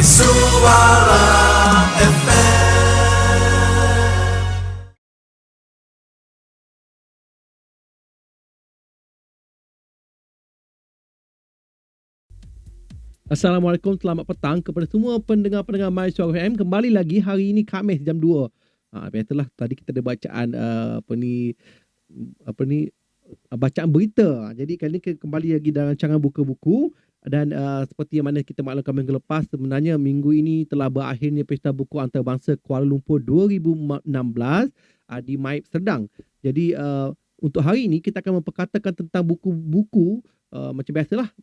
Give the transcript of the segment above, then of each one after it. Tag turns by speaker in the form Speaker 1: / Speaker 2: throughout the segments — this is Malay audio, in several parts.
Speaker 1: Suara FM.
Speaker 2: Assalamualaikum, selamat petang kepada semua pendengar-pendengar My Suara FM. Kembali lagi hari ini Khamis jam 2. Biasalah tadi kita ada bacaan bacaan berita. Jadi kali ini kembali lagi dalam rancangan buka buku dan seperti yang mana kita maklumkan minggu lepas, sebenarnya minggu ini telah berakhirnya Pesta Buku Antarabangsa Kuala Lumpur 2016 di MAIP Serdang. Jadi untuk hari ini kita akan memperkatakan tentang buku-buku. Macam biasalah,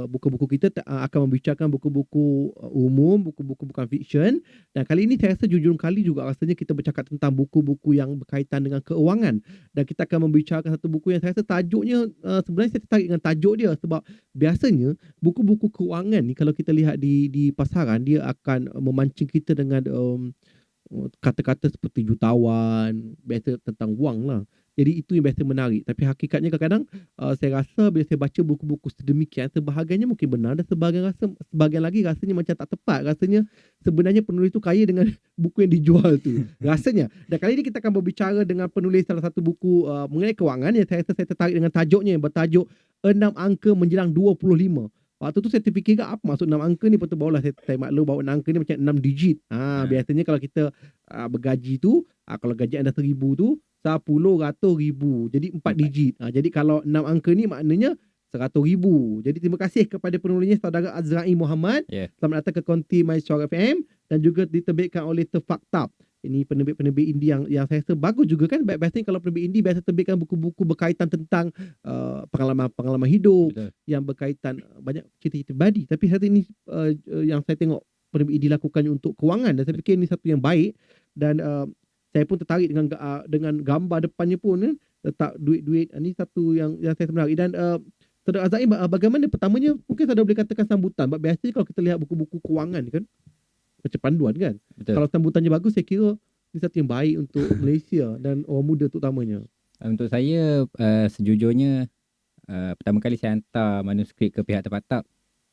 Speaker 2: buku-buku kita akan membicarakan buku-buku umum, buku-buku bukan fiksyen. Dan kali ini saya rasa jujur kali juga rasanya kita bercakap tentang buku-buku yang berkaitan dengan keuangan. Dan kita akan membicarakan satu buku yang saya rasa tajuknya, sebenarnya saya tertarik dengan tajuk dia. Sebab biasanya buku-buku keuangan ni kalau kita lihat di pasaran, dia akan memancing kita dengan kata-kata seperti jutawan, biasa tentang wang lah. Jadi itu yang biasa menarik. Tapi hakikatnya kadang-kadang saya rasa bila saya baca buku-buku sedemikian, sebahagiannya mungkin benar dan sebahagian lagi rasanya macam tak tepat. Rasanya sebenarnya penulis tu kaya dengan buku yang dijual tu. Rasanya. Dan kali ini kita akan berbicara dengan penulis salah satu buku mengenai kewangan yang saya rasa saya tertarik dengan tajuknya yang bertajuk 6 angka menjelang 25. Waktu tu saya terfikir apa maksud 6 angka ni, betul barulah saya maklum bahawa 6 angka ni macam 6 digit. Biasanya kalau kita bergaji tu, kalau gaji anda 1,000 tu, 10, ratus, ribu. Jadi 4 digit. Jadi kalau 6 angka ni maknanya 100,000. Jadi terima kasih kepada penulisnya saudara Azra'i Muhammad. Selamat datang ke konti My Suara FM dan juga diterbitkan oleh Terfaktab. Ini penerbit indie yang saya rasa bagus juga kan. Biasanya kalau penerbit indie biasa terbitkan buku-buku berkaitan tentang pengalaman hidup. Betul. Yang berkaitan banyak cerita-cerita pribadi. Tapi saat ini yang saya tengok penerbit indie lakukannya untuk kewangan, dan saya fikir ini satu yang baik. Dan saya pun tertarik dengan gambar depannya pun, letak duit-duit. Ini satu yang saya menarik. Dan Saudara Azra'i, bagaimana pertamanya mungkin saudara boleh katakan sambutan. Sebab biasanya kalau kita lihat buku-buku kewangan ni kan, macam panduan kan. Betul. Kalau sambutannya bagus, saya kira ini satu yang baik untuk Malaysia dan orang muda terutamanya.
Speaker 3: Untuk saya, sejujurnya, pertama kali saya hantar manuskrip ke pihak Terfaktab,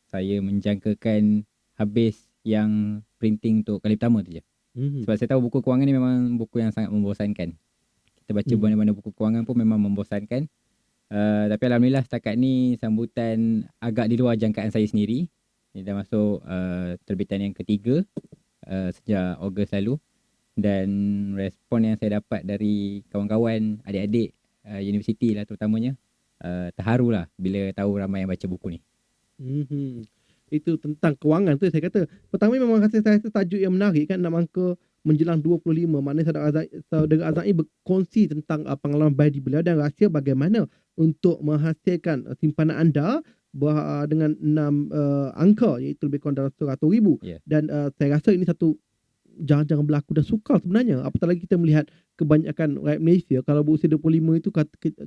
Speaker 3: saya menjangkakan habis yang printing untuk kali pertama tu je. Sebab saya tahu buku kewangan ni memang buku yang sangat membosankan. Kita baca mana-mana buku kewangan pun memang membosankan. Tapi Alhamdulillah setakat ni sambutan agak di luar jangkaan saya sendiri. Ini dah masuk terbitan yang ketiga sejak Ogos lalu. Dan respon yang saya dapat dari kawan-kawan, adik-adik universiti lah terutamanya, terharu lah bila tahu ramai yang baca buku ni.
Speaker 2: Itu tentang kewangan tu saya kata. Pertama memang saya rasa tajuk yang menarik kan, 6 angka menjelang 25. Maknanya saudara Azra'i berkongsi tentang pengalaman pribadi beliau dan rahsia bagaimana untuk menghasilkan simpanan anda dengan 6 angka, iaitu lebih kurang dalam 100,000. Dan saya rasa ini satu jarang-jarang berlaku dan sukar sebenarnya. Apatah lagi kita melihat kebanyakan rakyat Malaysia kalau berusia 25 itu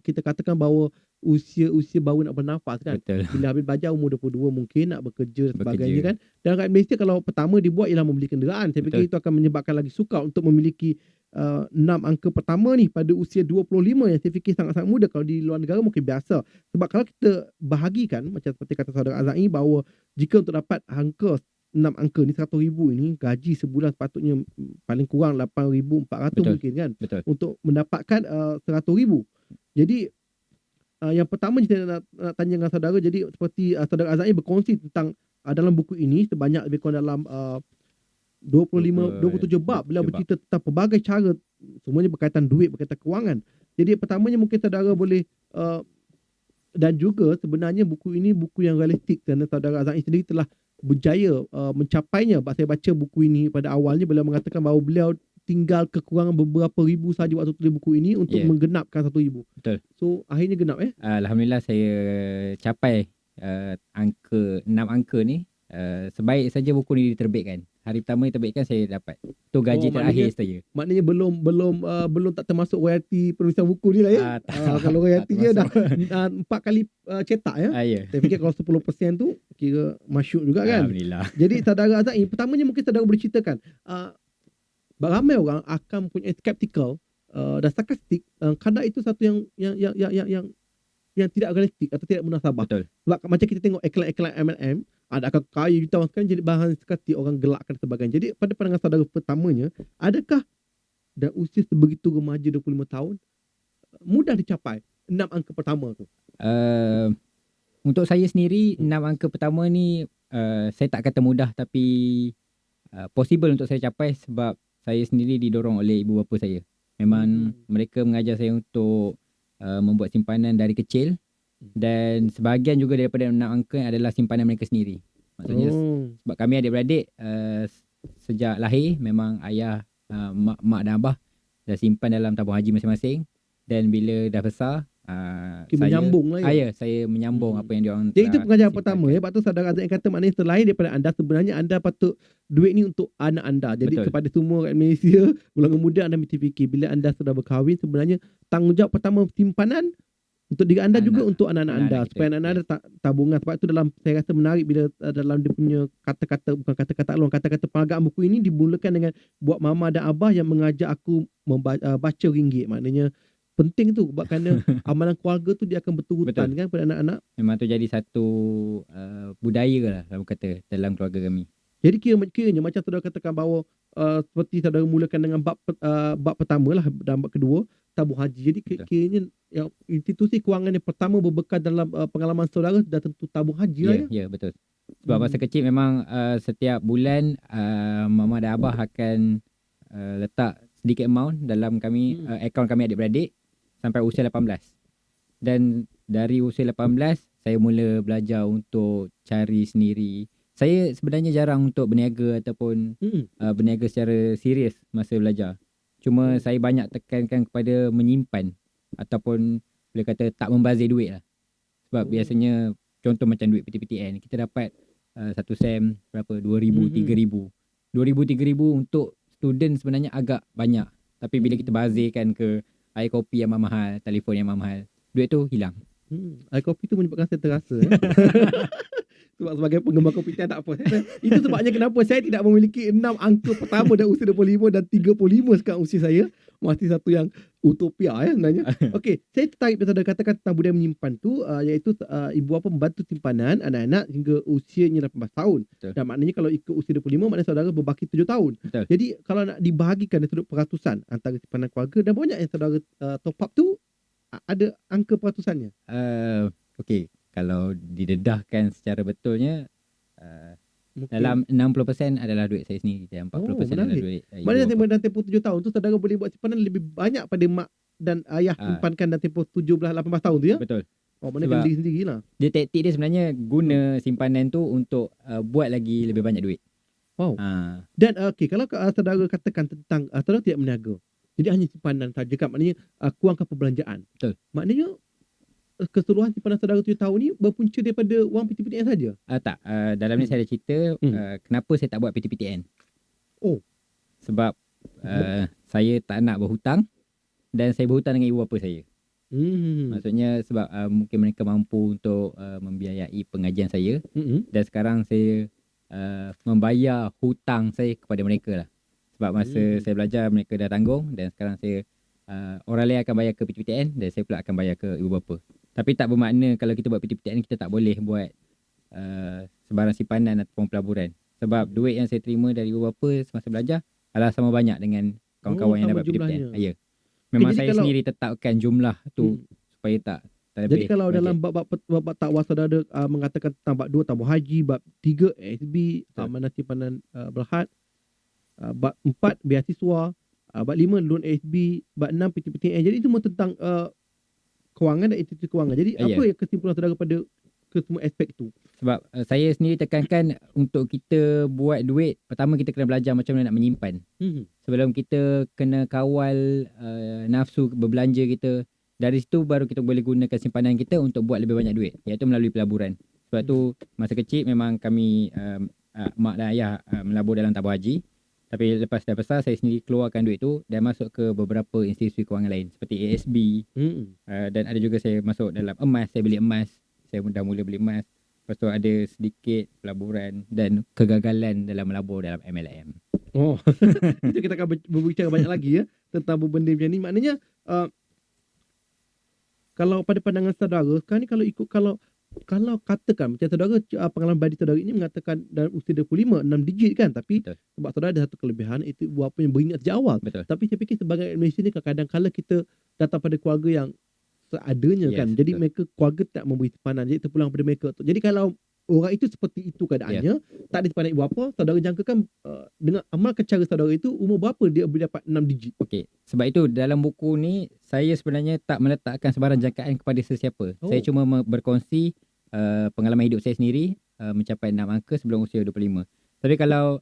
Speaker 2: kita katakan bahawa usia baru nak bernafas kan.
Speaker 3: Betul.
Speaker 2: Bila habis belajar umur 22 mungkin nak bekerja dan sebagainya kan. Dan rakyat Malaysia kalau pertama dibuat ialah membeli kenderaan. Saya fikir itu akan menyebabkan lagi sukar untuk memiliki 6 angka pertama ni pada usia 25 yang saya fikir sangat-sangat muda. Kalau di luar negara mungkin biasa. Sebab kalau kita bahagikan macam seperti kata saudara Azra'i bahawa jika untuk dapat angka 6 angka ni 100,000 ini, gaji sebulan sepatutnya paling kurang 8,400 mungkin kan.
Speaker 3: Betul.
Speaker 2: Untuk mendapatkan 100,000. Jadi yang pertama kita nak tanya dengan saudara, jadi seperti saudara Azra'i berkongsi tentang dalam buku ini sebanyak lebih kurang dalam 27 bab beliau bercerita tentang pelbagai cara, semuanya berkaitan duit, berkaitan kewangan. Jadi pertamanya mungkin saudara boleh dan juga sebenarnya buku ini buku yang realistik kerana saudara Azra'i sendiri telah berjaya mencapainya. Saya baca buku ini pada awalnya beliau mengatakan bahawa beliau tinggal kekurangan beberapa ribu saja waktu tulis buku ini untuk menggenapkan 1,000.
Speaker 3: Betul.
Speaker 2: So akhirnya genap
Speaker 3: Alhamdulillah saya capai 6 angka ni. Sebaik saja buku ni diterbitkan. Hari pertama diterbitkan saya dapat. Tu gaji terakhir saya.
Speaker 2: Maknanya belum tak termasuk royalti penulisan buku ni lah ya. Kalau royaltinya dah 4 kali cetak ya. Saya fikir kalau 10% tu kira masyuk juga kan.
Speaker 3: Alhamdulillah.
Speaker 2: Jadi saudara Azra'i, pertamanya mungkin saudara boleh ceritakan, ramai orang akan punya skeptikal dan sarkastik. Kadang itu satu yang tidak realistik atau tidak munasabah.
Speaker 3: Betul.
Speaker 2: Sebab macam kita tengok iklan-iklan MLM, Ada akan kaya jutawan sekarang jadi bahan sekati orang gelakkan dan sebagainya. Jadi pada pandangan saudara pertamanya, adakah dan usia sebegitu remaja 25 tahun mudah dicapai 6 angka pertama tu?
Speaker 3: Uh, untuk saya sendiri 6 angka pertama ni saya tak kata mudah, tapi possible untuk saya capai sebab saya sendiri didorong oleh ibu bapa saya. Memang mereka mengajar saya untuk membuat simpanan dari kecil, dan sebahagian juga daripada 6 angka adalah simpanan mereka sendiri. Maksudnya sebab kami adik-beradik sejak lahir memang ayah, mak dan abah dah simpan dalam tabung haji masing-masing, dan bila dah besar
Speaker 2: menyambung lah ya.
Speaker 3: Saya menyambung apa yang diorang
Speaker 2: Jadi itu pengajaran
Speaker 3: simpankan
Speaker 2: pertama ya. Lepas tu saudara Azad yang kata maknanya selain daripada anda, sebenarnya anda patut duit ni untuk anak anda. Jadi
Speaker 3: Betul.
Speaker 2: kepada semua rakyat Malaysia, golongan muda, anda mesti fikir bila anda sudah berkahwin, sebenarnya tanggungjawab pertama simpanan untuk diri anda juga untuk anak-anak anda,
Speaker 3: anak-anak kita.
Speaker 2: supaya anak-anak anda tabungan. Sebab itu dalam, saya rasa menarik bila dalam dia punya kata-kata, bukan kata-kata Allah, kata-kata penghargaan buku ini dimulakan dengan buat mama dan abah yang mengajak aku baca ringgit. Maknanya penting tu sebab kerana amalan keluarga tu dia akan berturutan kan pada anak-anak.
Speaker 3: Memang tu jadi satu budaya lah dalam kata dalam keluarga kami.
Speaker 2: Jadi kiranya macam saudara katakan bahawa seperti saudara mulakan dengan bab pertama lah dan bab kedua tabung haji. Jadi kiranya yang institusi kewangan yang pertama berbekal dalam pengalaman saudara dah tentu tabung haji lah ya.
Speaker 3: Ya, betul. Sebab masa kecil memang setiap bulan mama dan abah akan letak sedikit amount dalam kami akaun kami adik-beradik sampai usia 18. Dan dari usia 18 saya mula belajar untuk cari sendiri. Saya sebenarnya jarang untuk berniaga ataupun berniaga secara serius masa belajar. Cuma saya banyak tekankan kepada menyimpan ataupun boleh kata tak membazir duit lah. Sebab biasanya contoh macam duit PTPTN, kita dapat satu sem berapa? 2,000, 3,000. 2,000, 3,000 untuk student sebenarnya agak banyak. Tapi bila kita bazirkan ke air kopi yang mahal, telefon yang mahal, duit tu hilang.
Speaker 2: Air kopi tu menyebabkan saya terasa. Sebab sebagai penggemar kopi tak apa. Itu sebabnya kenapa saya tidak memiliki 6 angka pertama dan usia 25 dan 35 sekarang usia saya. Masih satu yang utopia ya sebenarnya. Okey, saya tertarik bila saudara katakan tentang budaya menyimpan tu, iaitu ibu bapa membantu simpanan anak-anak hingga usianya 18 tahun.
Speaker 3: Betul.
Speaker 2: Dan maknanya kalau ikut usia 25 maknanya saudara berbaki 7 tahun.
Speaker 3: Betul.
Speaker 2: Jadi kalau nak dibahagikan dari sudut peratusan antara simpanan keluarga, dan banyak yang saudara top up tu ada angka peratusannya.
Speaker 3: Okey, kalau didedahkan secara betulnya dalam 60% adalah duit saya sendiri dan 40% adalah duit ibu
Speaker 2: Maknanya
Speaker 3: bapa.
Speaker 2: dalam tempoh 7 tahun tu saudara boleh buat simpanan lebih banyak pada mak dan ayah simpankan dalam tempoh 17-18 tahun tu ya?
Speaker 3: Betul.
Speaker 2: Maknanya kena diri sendirilah.
Speaker 3: Dia taktik dia sebenarnya guna simpanan tu untuk buat lagi lebih banyak duit.
Speaker 2: Wow. Dan okey, kalau saudara katakan tentang saudara tidak berniaga, jadi hanya simpanan saja kan, maknanya kurangkan perbelanjaan.
Speaker 3: Betul.
Speaker 2: Maknanya keseluruhan simpanan saudara 7 tahun ni berpunca daripada wang PTPTN saja?
Speaker 3: Tak. Dalam ni saya ada cerita kenapa saya tak buat PTPTN.
Speaker 2: Oh.
Speaker 3: Sebab saya tak nak berhutang dan saya berhutang dengan ibu bapa saya. Maksudnya sebab mungkin mereka mampu untuk membiayai pengajian saya, dan sekarang saya membayar hutang saya kepada mereka lah. Sebab masa saya belajar mereka dah tanggung, dan sekarang saya orang lain akan bayar ke PTPTN dan saya pula akan bayar ke ibu bapa. Tapi tak bermakna kalau kita buat PTPTN kita tak boleh buat sebarang simpanan ataupun pelaburan. Sebab duit yang saya terima dari ibu bapa semasa belajar adalah sama banyak dengan kawan-kawan yang dapat PTPTN. Ya. Memang saya sendiri tetapkan jumlah tu supaya tak lebih.
Speaker 2: Jadi kalau dalam bab takwa saudara mengatakan tentang bab 2 tabung haji, bab 3 ASB, amanah simpanan berhad, bab 4 beasiswa, bab 5 loan ASB, bab 6 PTPTN. Jadi semua tentang kewangan dan institusi kewangan. Jadi apa yang kesimpulan saudara pada ke semua aspek tu?
Speaker 3: Sebab saya sendiri tekankan untuk kita buat duit, pertama kita kena belajar macam mana nak menyimpan. Sebelum kita kena kawal nafsu berbelanja kita. Dari situ baru kita boleh gunakan simpanan kita untuk buat lebih banyak duit, iaitu melalui pelaburan. Sebab tu masa kecil memang kami mak dan ayah melabur dalam tabung haji. Tapi lepas dah besar, saya sendiri keluarkan duit tu dan masuk ke beberapa institusi kewangan lain seperti ASB. Dan ada juga saya masuk dalam emas, saya beli emas. Saya dah mula beli emas. Lepas tu ada sedikit pelaburan dan kegagalan dalam melabur dalam MLM.
Speaker 2: Oh, itu kita akan berbicara banyak lagi ya tentang benda macam ni. Maknanya kalau pada pandangan saudara, sekarang ni kalau kalau katakan macam saudara pengalaman pribadi saudara ini mengatakan dalam usia 25, 6 digit kan, tapi
Speaker 3: Betul.
Speaker 2: sebab saudara ada satu kelebihan itu apa yang beringat sejak awal.
Speaker 3: Betul.
Speaker 2: Tapi saya fikir sebagai Malaysia ni kadang-kadang kala kita datang pada keluarga yang seadanya kan.
Speaker 3: Yes,
Speaker 2: Jadi
Speaker 3: betul.
Speaker 2: mereka keluarga tak memberi simpanan. Jadi terpulang pada mereka. Jadi kalau orang itu seperti itu keadaannya, tak ada simpanan ibu bapa, saudara jangkakan dengan amalkan cara saudara itu, umur berapa dia boleh dapat 6 digit?
Speaker 3: Okey, sebab itu dalam buku ni saya sebenarnya tak meletakkan sebarang jangkaan kepada sesiapa. Saya
Speaker 2: Oh.
Speaker 3: cuma berkongsi pengalaman hidup saya sendiri mencapai 6 angka sebelum usia 25. Tapi kalau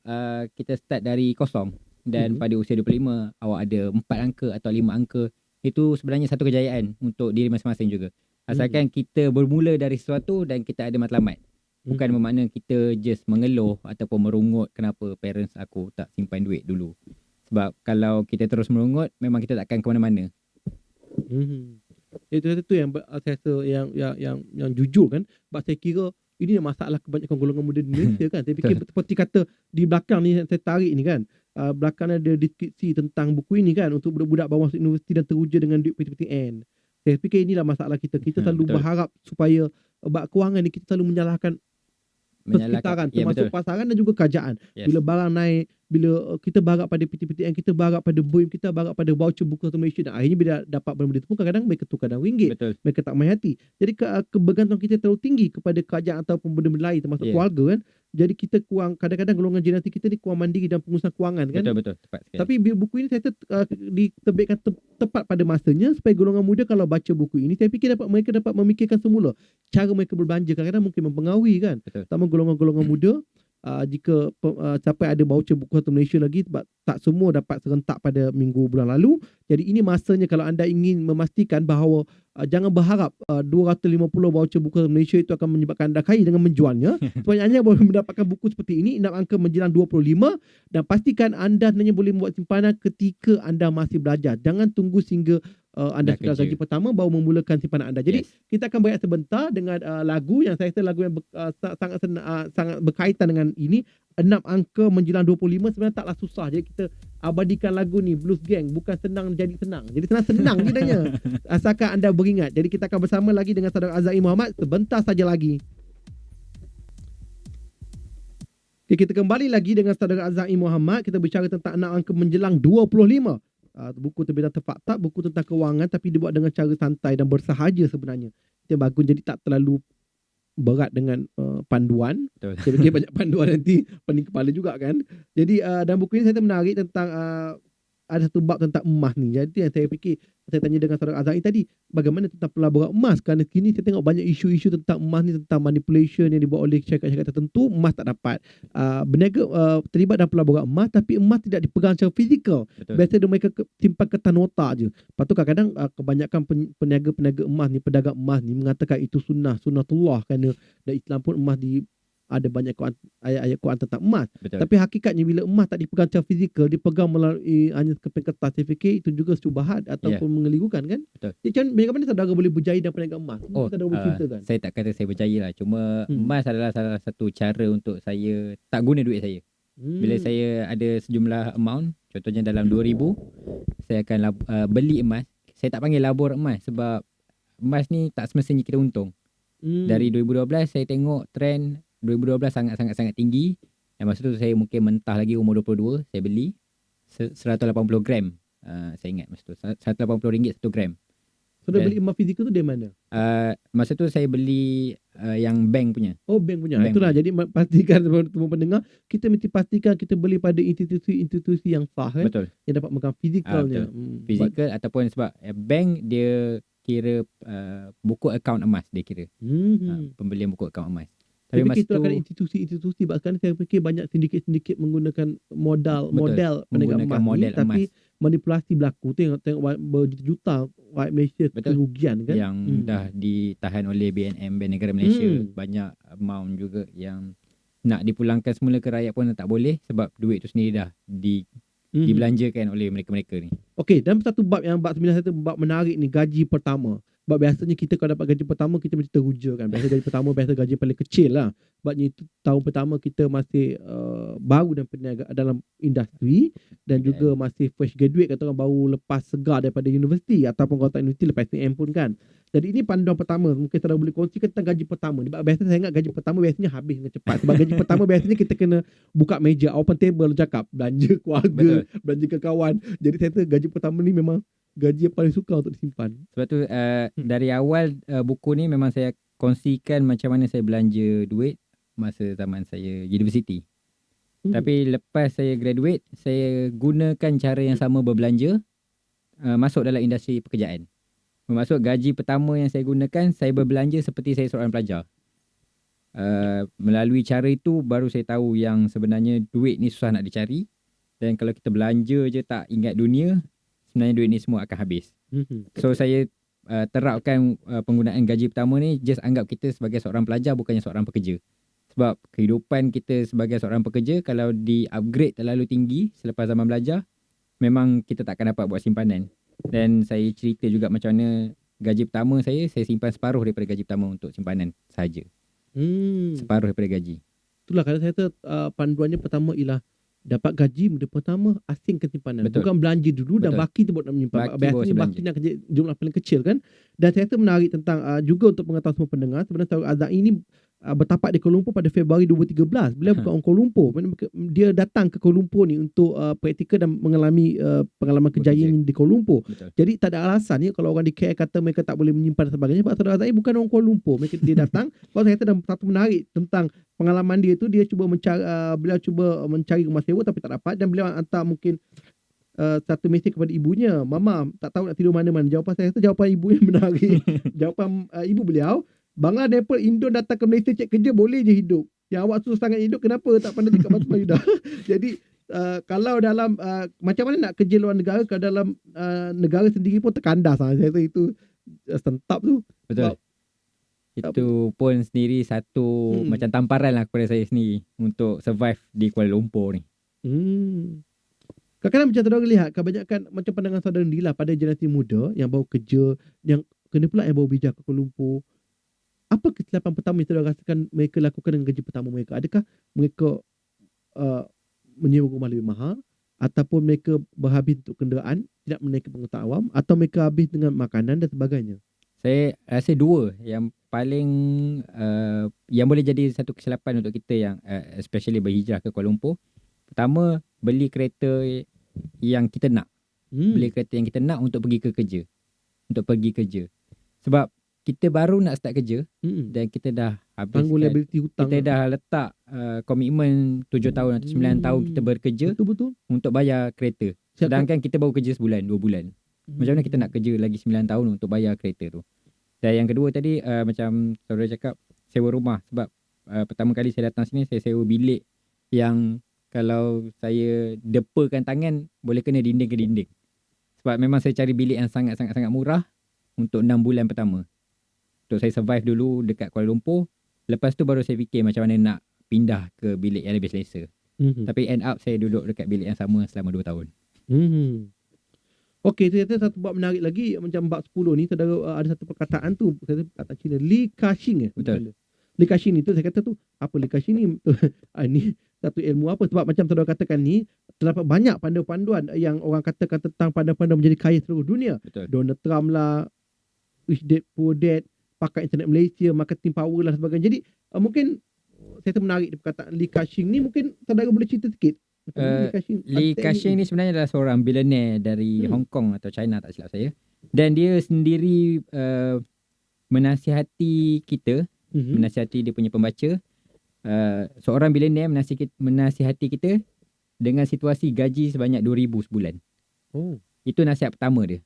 Speaker 3: kita start dari kosong dan pada usia 25 awak ada 4 angka atau 5 angka, itu sebenarnya satu kejayaan untuk diri masing-masing juga. Asalkan kita bermula dari sesuatu dan kita ada matlamat. Bukan bermakna kita just mengeluh ataupun merungut kenapa parents aku tak simpan duit dulu. Sebab kalau kita terus merungut, memang kita takkan ke mana-mana.
Speaker 2: Itu yang saya rasa yang jujur kan. Sebab saya kira ini masalah kebanyakan golongan muda di Malaysia kan. Saya fikir seperti kata di belakang ni yang saya tarik ni kan. Belakang ada deskripsi tentang buku ini kan untuk budak-budak baru masuk universiti dan teruja dengan duit PTPTN. Saya fikir inilah masalah kita. Kita selalu
Speaker 3: Betul.
Speaker 2: berharap supaya bab kewangan ni kita selalu menyalahkan persekitaran, termasuk
Speaker 3: betul.
Speaker 2: pasaran dan juga kerajaan.
Speaker 3: Yes.
Speaker 2: Bila barang naik, bila kita berharap pada PTPTN, kita berharap pada BUIM, kita berharap pada voucher buku satu Malaysia, dan akhirnya bila dapat benda-benda itu pun kadang-kadang mereka tukar dalam ringgit.
Speaker 3: Betul.
Speaker 2: Mereka tak main hati. Jadi kebergantungan kita terlalu tinggi kepada kerajaan ataupun benda-benda lain termasuk keluarga kan. Jadi kita kurang, kadang-kadang golongan generasi kita ni kurang mandiri dalam pengurusan kewangan kan.
Speaker 3: Betul, tepat sekali.
Speaker 2: Tapi buku ini saya diterbitkan tepat pada masanya supaya golongan muda kalau baca buku ini, saya fikir mereka dapat memikirkan semula cara mereka berbelanja. Kadang-kadang mungkin mempengaruhi kan.
Speaker 3: Betul.
Speaker 2: Terutama golongan-golongan muda. Jika siapa ada voucher buku satu Malaysia lagi, sebab tak semua dapat serentak pada minggu bulan lalu. Jadi ini masanya kalau anda ingin memastikan bahawa jangan berharap 250 voucher buku satu Malaysia itu akan menyebabkan anda kaya dengan menjualnya. Sebenarnya boleh mendapatkan buku seperti ini 6 angka menjelang 25, dan pastikan anda sebenarnya boleh membuat simpanan ketika anda masih belajar. Jangan tunggu sehingga anda sudah gaji pertama baru memulakan simpanan anda. Jadi kita akan berehat sebentar dengan lagu yang saya rasa lagu yang sangat berkaitan dengan ini. 6 angka menjelang 25 sebenarnya taklah susah. Jadi kita abadikan lagu ni, Blues Gang. Bukan senang jadi senang. Jadi senang-senang je sebenarnya. Asalkan anda beringat. Jadi kita akan bersama lagi dengan saudara Azai Muhammad sebentar saja lagi. Okay, kita kembali lagi dengan saudara Azai Muhammad. Kita bicara tentang 6 angka menjelang 25. Buku terbitan Terfakta, buku tentang kewangan tapi dibuat dengan cara santai dan bersahaja sebenarnya. Itu yang bagus, jadi tak terlalu berat dengan panduan.
Speaker 3: Betul.
Speaker 2: Saya fikir banyak panduan nanti pening kepala juga kan. Jadi dalam buku ini saya menarik tentang ada satu bab tentang emas ni. Jadi yang saya fikir, saya tanya dengan saudara Azai tadi, bagaimana tentang pelaburan emas, kerana kini saya tengok banyak isu-isu tentang emas ni, tentang manipulation yang dibuat oleh syarikat-syarikat tertentu. Emas tak dapat berniaga terlibat dalam pelaburan emas, tapi emas tidak dipegang secara fizikal. Biasa mereka simpan kertas nota je. Lepas tu kadang-kadang kebanyakan peniaga-peniaga emas ni, pedagang emas ni mengatakan itu sunnatullah, kerana dalam Islam pun emas ada banyak ayat-ayat Quran tentang emas.
Speaker 3: Betul.
Speaker 2: Tapi hakikatnya bila emas tak dipegang secara fizikal, dipegang melalui hanya keping kertas, saya fikir itu juga syubhat ataupun mengelirukan kan.
Speaker 3: Betul.
Speaker 2: Jadi bagaimana saudara boleh berjaya dalam perniagaan emas? Saudara boleh ceritakan.
Speaker 3: Saya tak kata saya berjaya lah. Cuma emas adalah salah satu cara untuk saya tak guna duit saya. Bila saya ada sejumlah amount, contohnya dalam 2,000, saya akan beli emas. Saya tak panggil labur emas sebab emas ni tak semestinya kita untung. Dari 2012 saya tengok trend 2012 sangat-sangat tinggi. Dan masa tu saya mungkin mentah lagi umur 22, saya beli 180 gram. Saya ingat masa tu RM180 1 gram.
Speaker 2: Saudara beli emas fizikal tu dari mana?
Speaker 3: Masa tu saya beli yang bank punya.
Speaker 2: Oh, bank punya. Itulah, jadi pastikan semua pendengar, kita mesti pastikan kita beli pada institusi yang sah kan.
Speaker 3: Betul.
Speaker 2: Yang dapat megang fizikalnya.
Speaker 3: Fizikal ataupun sebab bank dia kira buku akaun emas dia kira. Pembelian buku akaun emas.
Speaker 2: Tapi masa tu akan institusi-institusi, bahkan saya fikir banyak sindiket-sindiket menggunakan model perniagaan emas ni, tapi manipulasi berlaku. Tengok berjuta rakyat Malaysia kerugian kan.
Speaker 3: Yang dah ditahan oleh BNM, Bank Negara Malaysia. Banyak amount juga yang nak dipulangkan semula ke rakyat pun tak boleh sebab duit tu sendiri dah dibelanjakan oleh mereka-mereka ni. Okey,
Speaker 2: dalam satu bab yang bab 9 satu bab menarik ni, gaji pertama. Sebab biasanya kita kalau dapat gaji pertama kita mesti teruja kan. Biasa gaji pertama gaji paling kecil lah. Sebabnya itu tahun pertama kita masih baru dalam perniagaan dalam industri dan juga masih fresh graduate, kata orang baru lepas segar daripada universiti ataupun kalau tak universiti lepas SPM pun kan. Jadi ini panduan pertama, mungkin saudara boleh kongsikan tentang gaji pertama. Sebab biasanya saya ingat gaji pertama biasanya habis dengan cepat. Sebab gaji pertama biasanya kita kena buka meja, open table, cakap belanja keluarga,
Speaker 3: Betul.
Speaker 2: belanja ke kawan. Jadi saya kata gaji pertama ni memang gaji yang paling suka untuk disimpan.
Speaker 3: Sebab tu dari awal buku ni memang saya kongsikan macam mana saya belanja duit masa zaman saya universiti. Tapi lepas saya graduate, saya gunakan cara yang sama berbelanja masuk dalam industri pekerjaan. Bermaksud gaji pertama yang saya gunakan, saya berbelanja seperti saya seorang pelajar. Melalui cara itu baru saya tahu yang sebenarnya duit ni susah nak dicari. Dan kalau kita belanja je tak ingat dunia, sebenarnya duit ni semua akan habis. So saya terapkan penggunaan gaji pertama ni, just anggap kita sebagai seorang pelajar bukannya seorang pekerja. Sebab kehidupan kita sebagai seorang pekerja kalau di-upgrade terlalu tinggi selepas zaman belajar, memang kita tak akan dapat buat simpanan. Dan saya cerita juga macam mana gaji pertama saya simpan separuh daripada gaji pertama untuk simpanan sahaja. Separuh daripada gaji.
Speaker 2: Itulah kalau saya kata panduannya pertama ialah dapat gaji benda pertama asingkan simpanan.
Speaker 3: Betul.
Speaker 2: Bukan belanja dulu dan
Speaker 3: Betul.
Speaker 2: baki tu buat nak menyimpan.
Speaker 3: Baki baru
Speaker 2: Biasanya
Speaker 3: saya
Speaker 2: baki nak kerja jumlah paling kecil kan. Dan saya kata menarik tentang juga untuk pengetahuan semua pendengar, sebenarnya Saudara Azhari ini bertapak di Kuala Lumpur pada Februari 2013. Beliau bukan orang Kuala Lumpur. Dia datang ke Kuala Lumpur ni untuk praktikal dan mengalami pengalaman kejayaan di Kuala Lumpur.
Speaker 3: Betul.
Speaker 2: Jadi tak ada alasan ya kalau orang di KL kata mereka tak boleh menyimpan dan sebagainya. Sebab Saudara Azhari bukan orang Kuala Lumpur. Dia datang. Kalau saya kata dan satu menarik tentang pengalaman dia tu, dia cuba mencari, beliau cuba mencari rumah sewa tapi tak dapat, dan beliau hantar mungkin satu mesej kepada ibunya, "Mama, tak tahu nak tidur mana-mana." Jawapan saya tu jawapan ibu yang menarik. Jawapan ibu beliau, "Bangla daripada Indon datang ke Malaysia cek kerja boleh je hidup. Yang awak susah sangat hidup, kenapa tak pandai cakap bahasa Melayu dah?" Jadi kalau dalam macam mana nak kerja luar negara, kalau dalam negara sendiri pun terkandas. Saya rasa itu sentap tu.
Speaker 3: Betul. Itu pun sendiri satu macam tamparan lah kepada saya sendiri untuk survive di Kuala Lumpur ni.
Speaker 2: Kadang-kadang macam saudara lihat, kebanyakan macam pandangan saudara ni lah pada generasi muda yang baru kerja, yang kena pula yang baru bijak ke Kuala Lumpur. Apa kesilapan pertama yang saudara rasakan mereka lakukan dengan gaji pertama mereka? Adakah mereka menyewa rumah lebih mahal, ataupun mereka berhabis untuk kenderaan, tidak menaiki pengangkutan awam, atau mereka habis dengan makanan dan sebagainya?
Speaker 3: Saya rasa dua yang paling yang boleh jadi satu kesilapan untuk kita yang especially berhijrah ke Kuala Lumpur. Pertama, beli kereta yang kita nak. Beli kereta yang kita nak untuk pergi ke kerja. Untuk pergi kerja. Sebab kita baru nak start kerja dan kita dah
Speaker 2: tanggung
Speaker 3: habiskan,
Speaker 2: liability hutang.
Speaker 3: kita dah letak komitmen 7 tahun atau 9 tahun kita bekerja
Speaker 2: Betul-betul.
Speaker 3: untuk bayar kereta. Sedangkan kita baru kerja sebulan, 2 bulan. Macam mana kita nak kerja lagi 9 tahun untuk bayar kereta tu? Dan yang kedua tadi macam saudara cakap, sewa rumah. Sebab pertama kali saya datang sini, saya sewa bilik yang kalau saya depakan tangan boleh kena dinding ke dinding. Sebab memang saya cari bilik yang sangat-sangat murah untuk 6 bulan pertama. Untuk saya survive dulu dekat Kuala Lumpur. Lepas tu baru saya fikir macam mana nak pindah ke bilik yang lebih selesa. Tapi end up saya duduk dekat bilik yang sama selama 2 tahun.
Speaker 2: Okey, saya kata satu bab menarik lagi macam bab 10 ni, saudara ada satu perkataan tu, saya perkataan Cina, Li Ka-shing.
Speaker 3: Betul.
Speaker 2: Li Ka-shing ni tu saya kata tu, apa Li Ka-shing ni? Ni satu ilmu apa? Sebab macam saudara katakan ni, terdapat banyak panduan-panduan yang orang katakan tentang panduan-panduan menjadi kaya seluruh dunia.
Speaker 3: Betul.
Speaker 2: Donald Trump lah, Rich Dad Poor Dad, pakai internet Malaysia, marketing power lah sebagainya. Jadi mungkin saya tu menarik di perkataan Li Ka-shing ni, mungkin saudara boleh cerita sikit.
Speaker 3: Li Ka-shing ni sebenarnya adalah seorang billionaire dari Hong Kong atau China, tak silap saya. Dan dia sendiri menasihati kita, menasihati dia punya pembaca. Seorang billionaire menasihati kita dengan situasi gaji sebanyak 2,000 sebulan. Itu nasihat pertama dia.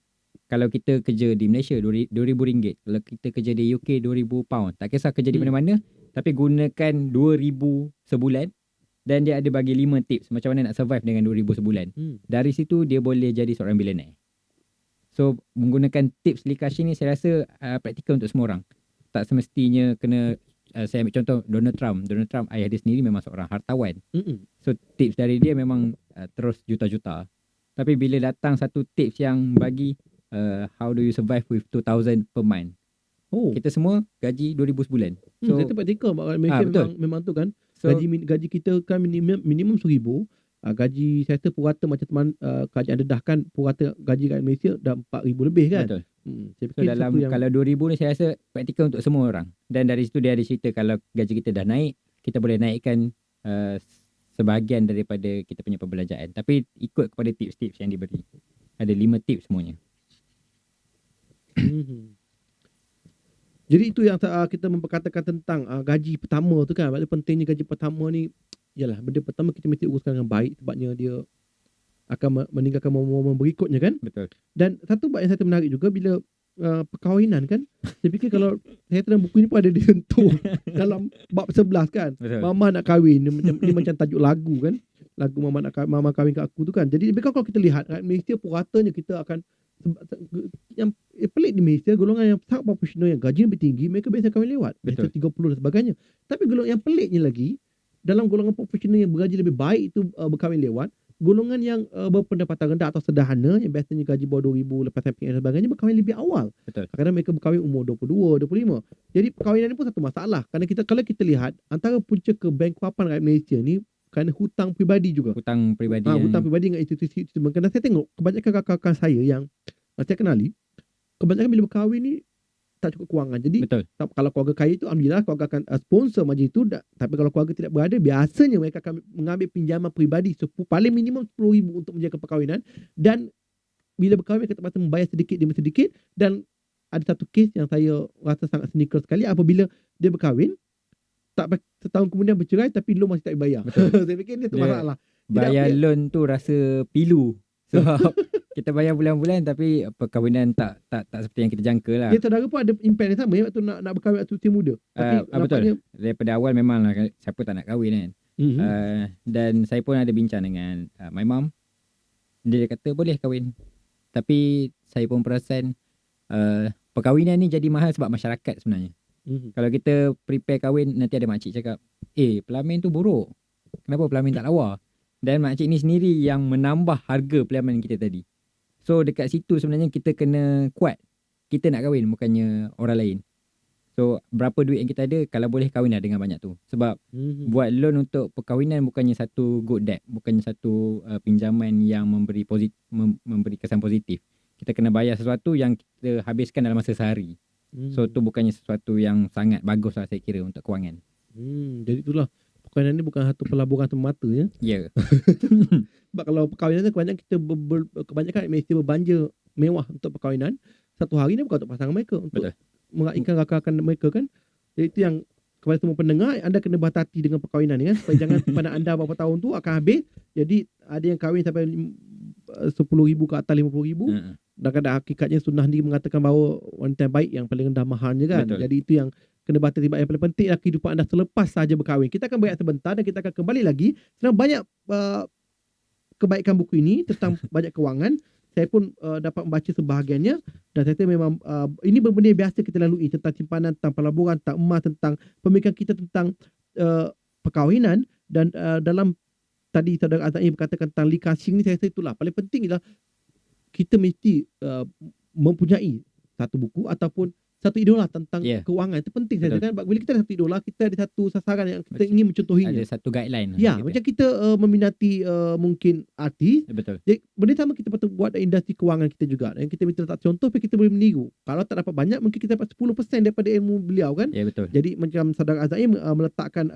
Speaker 3: Kalau kita kerja di Malaysia, RM2,000. Kalau kita kerja di UK, £2,000. Tak kisah kerja di mana-mana, tapi gunakan 2,000 sebulan. Dan dia ada bagi 5 tips macam mana nak survive dengan 2,000 sebulan. Dari situ dia boleh jadi seorang billionaire. So menggunakan tips Li Ka-shing ni saya rasa praktikal untuk semua orang. Tak semestinya kena saya ambil contoh Donald Trump. Donald Trump ayah dia sendiri memang seorang hartawan. So tips dari dia memang terus juta-juta. Tapi bila datang satu tips yang bagi how do you survive with 2,000 per month. Kita semua gaji 2,000 sebulan. So
Speaker 2: itu praktikal. Malaysia
Speaker 3: betul.
Speaker 2: memang tu kan.
Speaker 3: So,
Speaker 2: Gaji kita kan minimum 1,000. gaji saya rasa purata macam kerajaan dedahkan purata gaji kat Malaysia dah 4,000 lebih kan.
Speaker 3: Betul.
Speaker 2: Saya
Speaker 3: So
Speaker 2: fikir
Speaker 3: dalam
Speaker 2: satu yang
Speaker 3: kalau 2000 ni saya rasa praktikal untuk semua orang. Dan dari situ dia ada cerita kalau gaji kita dah naik, kita boleh naikkan sebahagian daripada kita punya perbelanjaan. Tapi ikut kepada tips-tips yang diberi. Ada 5 tips semuanya.
Speaker 2: Jadi itu yang kita memperkatakan tentang gaji pertama tu kan. Maksudnya pentingnya gaji pertama ni, yalah benda pertama kita mesti uruskan dengan baik sebabnya dia akan meninggalkan momen-momen berikutnya kan.
Speaker 3: Betul.
Speaker 2: Dan satu bab yang saya menarik juga bila perkahwinan kan. Saya fikir kalau saya dalam buku ni pun ada disentuh dalam bab 11 kan.
Speaker 3: Betul.
Speaker 2: Mama nak kahwin, ni macam tajuk lagu kan. Lagu Mama kahwin kat aku tu kan. Jadi lebih kalau kita lihat kat Malaysia puratanya kita akan yang pelik di Malaysia, golongan yang sangat profesional yang gaji lebih tinggi, mereka biasa kahwin lewat. Biasa 30 dan sebagainya. Tapi golongan yang peliknya lagi, dalam golongan profesional yang bergaji lebih baik itu berkahwin lewat, golongan yang berpendapatan rendah atau sederhana yang biasanya gaji bawah 2,000 lepas samping dan sebagainya berkahwin lebih awal.
Speaker 3: Betul.
Speaker 2: Kadang-kadang mereka berkahwin umur 22, 25. Jadi perkahwinan ni pun satu masalah. Kerana kalau kita lihat antara punca kebankrapan rakyat Malaysia ni kerana hutang peribadi juga.
Speaker 3: Hutang peribadi.
Speaker 2: Hutang peribadi dengan institusi. Kerana saya tengok kebanyakan kawan-kawan saya yang saya kenali, kebanyakan bila berkahwin ni tak cukup kewangan. Jadi
Speaker 3: Betul.
Speaker 2: kalau keluarga kaya itu alhamdulillah keluarga akan sponsor majlis itu. Tapi kalau keluarga tidak berada, biasanya mereka akan mengambil pinjaman peribadi paling minimum 10,000 untuk menjaga perkahwinan. Dan bila berkahwin mereka terpaksa membayar sedikit demi sedikit. Dan ada satu kes yang saya rasa sangat cynical sekali, apabila dia berkahwin tak setahun kemudian bercerai tapi loan masih tak dibayar. Saya fikir ni tu masalah.
Speaker 3: Bayar loan tu rasa pilu. Sebab kita bayar bulan-bulan tapi perkahwinan tak seperti yang kita jangka lah.
Speaker 2: Dia saudara pun ada impian yang sama waktu nak berkahwin waktu usia muda. Tapi
Speaker 3: betul. Daripada awal memang lah siapa tak nak kahwin kan. Dan saya pun ada bincang dengan my mom. Dia kata boleh kahwin. Tapi saya pun perasan perkahwinan ni jadi mahal sebab masyarakat sebenarnya. Kalau kita prepare kahwin, nanti ada makcik cakap, pelamin tu buruk. Kenapa pelamin tak lawa? Dan makcik ni sendiri yang menambah harga pelamin kita tadi. So dekat situ sebenarnya kita kena kuat. Kita nak kahwin bukannya orang lain. So berapa duit yang kita ada, kalau boleh kahwin lah dengan banyak tu. Sebab buat loan untuk perkahwinan bukannya satu good debt. Bukannya satu pinjaman yang memberi kesan positif. Kita kena bayar sesuatu yang kita habiskan dalam masa sehari. So tu bukannya sesuatu yang sangat bagus lah saya kira untuk kewangan.
Speaker 2: Jadi itulah. Perkahwinan ni bukan satu pelaburan semata ya.
Speaker 3: Ya.
Speaker 2: Sebab kalau perkahwinan ni kebanyakan Malaysia berbanja mewah untuk perkahwinan. Satu hari ni bukan untuk pasangan mereka, untuk meraihkan rakan-rakan mereka kan. Jadi itu yang kepada semua pendengar, anda kena berhati-hati dengan perkahwinan ni kan. Supaya jangan simpanan anda berapa tahun tu akan habis. Jadi ada yang kahwin sampai 10,000 ke atas 50,000. Dan kadang hakikatnya sunnah ni mengatakan bahawa wanita yang baik yang paling rendah mahalnya kan.
Speaker 3: Betul.
Speaker 2: Jadi itu yang kena berhati-hati. Yang paling penting adalah kehidupan anda selepas sahaja berkahwin. Kita akan berehat sebentar dan kita akan kembali lagi. Sebenarnya banyak kebaikan buku ini tentang banyak kewangan. Saya pun dapat membaca sebahagiannya dan saya kata memang ini benda biasa kita lalui, tentang simpanan, tentang pelaburan, tentang emas, tentang pemikiran kita tentang perkahwinan. Dan dalam tadi saudara Azai berkatakan tentang likasing ni, saya rasa itulah paling penting ialah kita mesti mempunyai satu buku ataupun satu idola tentang kewangan. Itu penting saya kan. Bila kita ada satu idola, kita ada satu sasaran yang kita ingin mencontohinya.
Speaker 3: Ada satu guideline.
Speaker 2: Ya, macam kita meminati mungkin artis.
Speaker 3: Betul.
Speaker 2: Jadi benda sama kita patut buat dalam industri kewangan kita juga. Dan kita minta letak contoh supaya kita boleh meniru. Kalau tak dapat banyak, mungkin kita dapat 10% daripada ilmu beliau kan.
Speaker 3: Ya, betul.
Speaker 2: Jadi macam saudara Azai meletakkan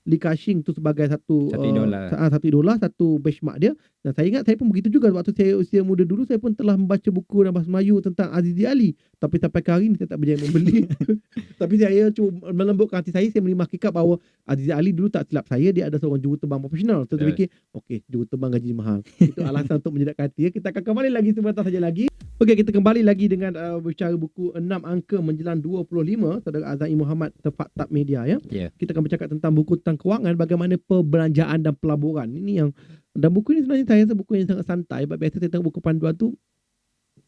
Speaker 2: Lee Ka-shing tu sebagai satu idola, satu benchmark dia. Dan saya ingat saya pun begitu juga waktu saya usia muda dulu, saya pun telah membaca buku dalam bahasa Melayu tentang Azizi Ali. Tapi sampai ke hari ni saya tak berjaya membeli. Tapi saya cuba melembutkan hati saya menerima hakikat bahawa Azizi Ali dulu, tak silap saya, dia ada seorang juruterbang profesional. So saya fikir, okey, juruterbang gaji mahal. Itu alasan untuk menjedakkan hati. Kita akan kembali lagi sebentar saja lagi. Okey, kita kembali lagi dengan bicara buku 6 angka menjelang 25, saudara Azai Muhammad, Fakta Media ya. Kita akan bercakap tentang buku tentang kewangan, bagaimana perbelanjaan dan pelaburan. Ini yang, dan buku ini sebenarnya saya rasa buku yang sangat santai. Biasa saya tengok buku panduan tu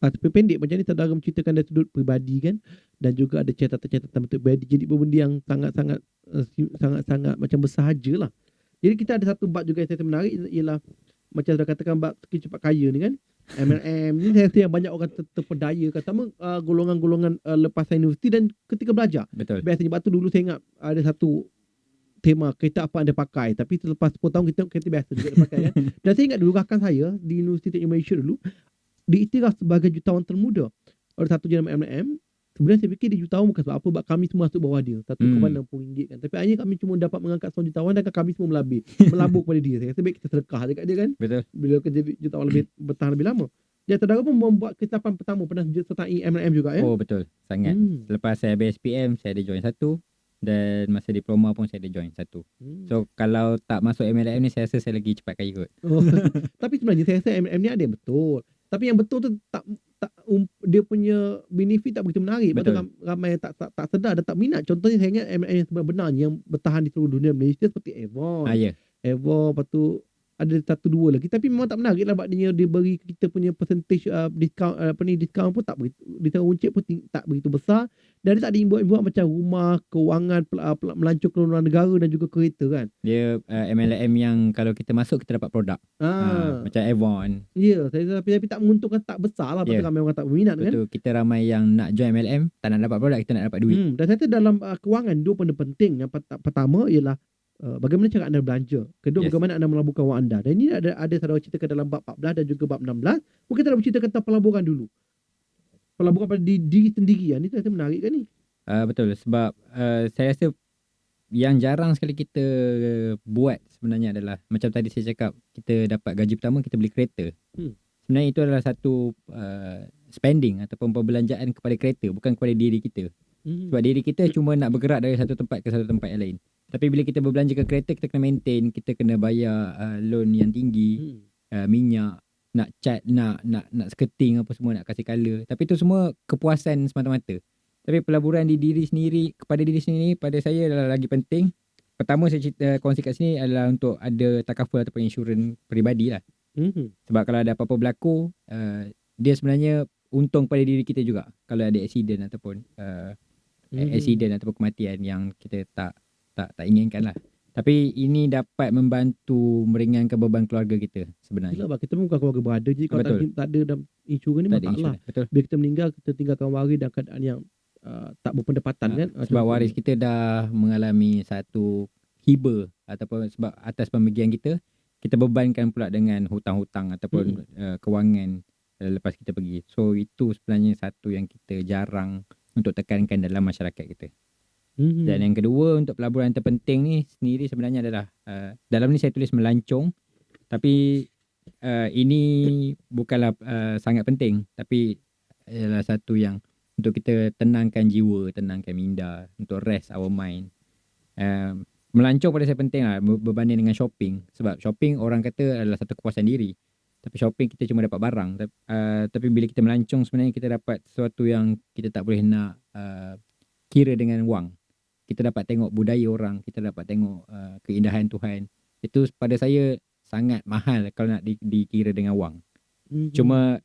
Speaker 2: pendek macam ni, saudara menceritakan dari sudut peribadi kan, dan juga ada catatan-catatan bentuk peribadi. Jadi benda yang sangat macam bersahaja lah. Jadi kita ada satu bab juga yang saya menarik, ialah macam saudara katakan bab cepat kaya ni kan. MLM ni saya rasa yang banyak orang terpedaya, terutama golongan-golongan lepasan universiti dan ketika belajar.
Speaker 3: Betul.
Speaker 2: Biasanya sebab tu dulu saya ingat ada satu tema kereta apa anda pakai, tapi selepas 10 tahun kita tengok kereta biasa juga dia pakai kan. Dan saya ingat dulu rakan saya di Universiti Teknik Malaysia dulu diiktiraf sebagai jutawan termuda oleh satu jenama MLM. Sebenarnya saya fikir dia jutawan bukan sebab apa, sebab kami semua masuk bawah dia. RM1.60 kan. Tapi akhirnya kami cuma dapat mengangkat seorang jutawan dan kami semua melabur kepada dia. Saya rasa baik kita sedekah dekat dia kan.
Speaker 3: Betul.
Speaker 2: Bila kerja jutawan lebih bertahan lebih lama. Ya, saudara pun membuat ketapan pertama pernah sertai MLM juga ya?
Speaker 3: Oh betul, sangat. Selepas saya habis SPM, saya ada join satu. Dan masa diploma pun saya ada join satu. So kalau tak masuk MLM ni, saya rasa saya lagi cepat kaya kot.
Speaker 2: Oh. Tapi sebenarnya saya rasa MLM ni ada yang betul. Tapi yang betul tu dia punya benefit tak begitu menarik. Betul. Ramai yang tak sedar dan tak minat. Contohnya saya ingat MLM yang sebenarnya yang bertahan di seluruh dunia Malaysia seperti Avon.
Speaker 3: Ya.
Speaker 2: Avon, lepas tu ada satu dua lagi, tapi memang tak menarik lah sebab dia beri kita punya percentage discount pun tak begitu, discount runcit pun tak begitu besar, dan dia tak ada imbuan-imbuan macam rumah, kewangan, melancong ke luar negara dan juga kereta kan.
Speaker 3: Dia MLM yang kalau kita masuk kita dapat produk. Macam Avon.
Speaker 2: Ya, tapi tak menguntungkan, tak besar lah, pasal ramai orang tak berminat kan.
Speaker 3: Betul, kita ramai yang nak join MLM, tak nak dapat produk, kita nak dapat duit.
Speaker 2: Dan saya kata dalam kewangan dua benda penting. Yang pertama ialah bagaimana cara anda belanja. Kedua, bagaimana anda melaburkan wang anda. Dan ini ada saudara ceritakan dalam bab 14 dan juga bab 16. Mungkin kita nak berceritakan tentang pelaburan dulu. Pelaburan pada diri sendiri. Ini tu menarik kan ni?
Speaker 3: Betul, sebab saya rasa yang jarang sekali kita buat sebenarnya adalah macam tadi saya cakap, kita dapat gaji pertama, kita beli kereta. Sebenarnya itu adalah satu spending ataupun perbelanjaan kepada kereta, bukan kepada diri kita. Sebab diri kita cuma nak bergerak dari satu tempat ke satu tempat yang lain. Tapi bila kita berbelanja ke kereta, kita kena maintain, kita kena bayar loan yang tinggi, minyak, nak cat, nak skirting apa semua, nak kasih colour. Tapi itu semua kepuasan semata-mata. Tapi pelaburan di diri sendiri, kepada diri sendiri, pada saya adalah lagi penting. Pertama saya kongsi kat sini adalah untuk ada takaful ataupun insurans peribadi lah. Sebab kalau ada apa-apa berlaku, dia sebenarnya untung pada diri kita juga. Kalau ada accident ataupun ataupun kematian yang kita tak inginkan lah. Tapi ini dapat membantu meringankan beban keluarga kita sebenarnya.
Speaker 2: Yelah, kita pun bukan keluarga berada je. Kalau tak ada dalam insurans ni masalah. Bila kita meninggal, kita tinggalkan waris dalam keadaan yang tak berpendapatan kan.
Speaker 3: Sebab waris kita dah mengalami satu hiba ataupun sebab atas pembagian kita bebankan pula dengan hutang-hutang ataupun kewangan lepas kita pergi. So itu sebenarnya satu yang kita jarang untuk tekankan dalam masyarakat kita. Dan yang kedua, untuk pelaburan terpenting ni sendiri sebenarnya adalah dalam ni saya tulis melancong, tapi ini bukanlah sangat penting, tapi adalah satu yang untuk kita tenangkan jiwa, tenangkan minda, untuk rest our mind. Melancong pada saya penting lah berbanding dengan shopping. Sebab shopping orang kata adalah satu kepuasan diri, tapi shopping kita cuma dapat barang. Tapi bila kita melancong sebenarnya kita dapat sesuatu yang kita tak boleh nak kira dengan wang. Kita dapat tengok budaya orang, kita dapat tengok keindahan Tuhan. Itu pada saya sangat mahal kalau nak dikira dengan wang. Cuma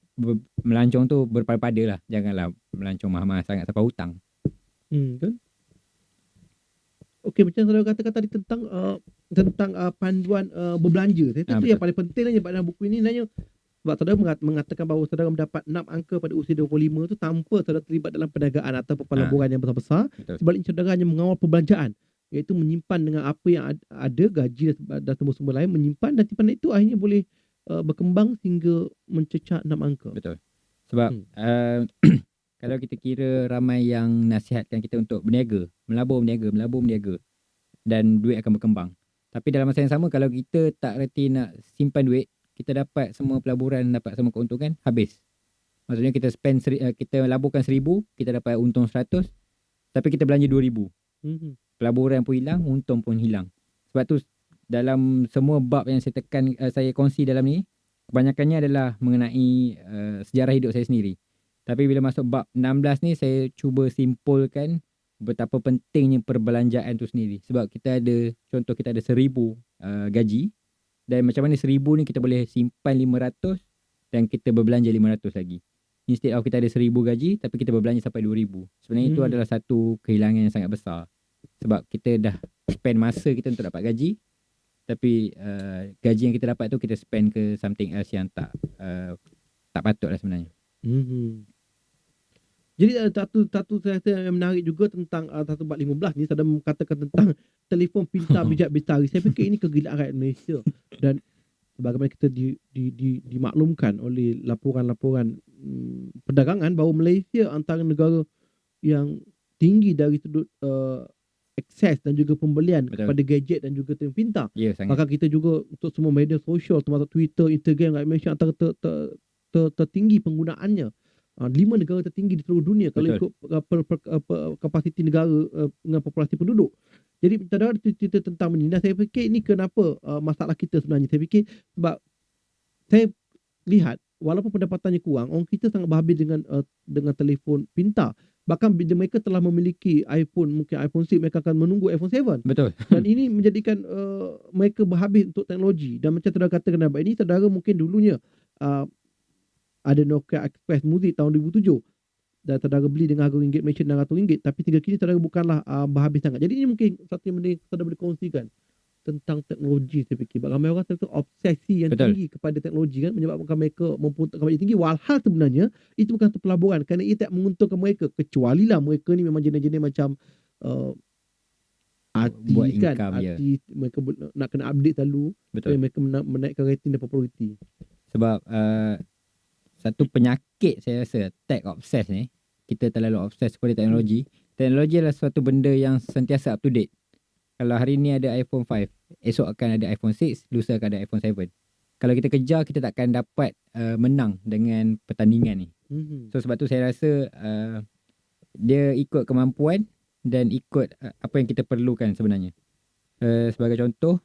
Speaker 3: melancong tu berpada-pada lah. Janganlah melancong mahal-mahal sangat sampai hutang.
Speaker 2: Kan? Okey, macam saudara kata tadi tentang panduan berbelanja. Saya tu yang paling penting lah dalam buku ini sebenarnya. Sebab saudara mengatakan bahawa saudara mendapat 6 angka pada usia 25 tu tanpa saudara terlibat dalam perniagaan atau pelaburan yang besar-besar. Sebaliknya saudara hanya mengawal perbelanjaan, iaitu menyimpan dengan apa yang ada, gaji dan sumber-sumber lain, menyimpan, dan timpan itu akhirnya boleh berkembang hingga mencecah 6 angka.
Speaker 3: Betul. Sebab kalau kita kira ramai yang nasihatkan kita untuk berniaga, melabur berniaga dan duit akan berkembang. Tapi dalam masa yang sama, kalau kita tak reti nak simpan duit, kita dapat semua pelaburan, dapat semua keuntungan, habis. Maksudnya kita laburkan 1,000, kita dapat untung 100, tapi kita belanja 2,000. Pelaburan pun hilang, untung pun hilang. Sebab tu dalam semua bab yang saya kongsi dalam ni, kebanyakannya adalah mengenai sejarah hidup saya sendiri. Tapi bila masuk bab 16 ni, saya cuba simpulkan betapa pentingnya perbelanjaan tu sendiri. Sebab kita ada 1,000 gaji, dan macam mana 1,000 ni kita boleh simpan 500 dan kita berbelanja 500 lagi. Instead of kita ada 1,000 gaji tapi kita berbelanja sampai 2,000. Sebenarnya itu adalah satu kehilangan yang sangat besar. Sebab kita dah spend masa kita untuk dapat gaji, tapi gaji yang kita dapat tu kita spend ke something else yang tak patut lah sebenarnya.
Speaker 2: Jadi satu saya rasa yang menarik juga tentang 1415 ni, sedang mengatakan tentang telefon pintar bijak bestari. Saya fikir ini kegilaan rakyat Malaysia, dan sebagaimana kita dimaklumkan oleh laporan-laporan perdagangan bahawa Malaysia antara negara yang tinggi dari sudut akses dan juga pembelian
Speaker 3: Betul.
Speaker 2: kepada gadget dan juga telefon pintar.
Speaker 3: Ya, sangat.
Speaker 2: Bahkan kita juga untuk semua media sosial termasuk Twitter, Instagram rakyat Malaysia antara tertinggi penggunaannya. 5 negara tertinggi di seluruh dunia kalau
Speaker 3: Betul.
Speaker 2: ikut kapasiti negara dengan populasi penduduk. Jadi kita ada cerita tentang ini, dan saya fikir ini kenapa masalah kita sebenarnya. Saya fikir sebab saya lihat walaupun pendapatannya kurang, orang kita sangat berhabis dengan telefon pintar. Bahkan bila mereka telah memiliki iPhone, mungkin iPhone 6, mereka akan menunggu iPhone 7.
Speaker 3: Betul.
Speaker 2: Dan ini menjadikan mereka berhabis untuk teknologi. Dan macam saudara katakan abang ini, saudara mungkin dulunya ada Nokia Express Music tahun 2007. Dan saudara beli dengan harga ringgit Malaysia RM600, tapi hingga kini saudara bukanlah berhabis sangat. Jadi ini mungkin satu yang saudara boleh kongsikan tentang teknologi. Saya fikir ramai orang tu obsesi yang
Speaker 3: Betul.
Speaker 2: tinggi kepada teknologi kan, menyebabkan mereka mempunyai budget tinggi, walhal sebenarnya itu bukan satu pelaburan kerana ia tak menguntungkan mereka, kecuali lah mereka ni memang jenis-jenis macam artis
Speaker 3: Buat
Speaker 2: kan,
Speaker 3: income, ya.
Speaker 2: artis mereka nak kena update selalu supaya
Speaker 3: Betul.
Speaker 2: mereka menaikkan rating dan populariti.
Speaker 3: Sebab satu penyakit saya rasa, tech obsess ni, kita terlalu obses kepada teknologi. Teknologi adalah suatu benda yang sentiasa up to date. Kalau hari ni ada iPhone 5, esok akan ada iPhone 6, lusa akan ada iPhone 7. Kalau kita kejar, kita takkan dapat menang dengan pertandingan ni. So sebab tu saya rasa dia ikut kemampuan dan ikut apa yang kita perlukan sebenarnya. Sebagai contoh,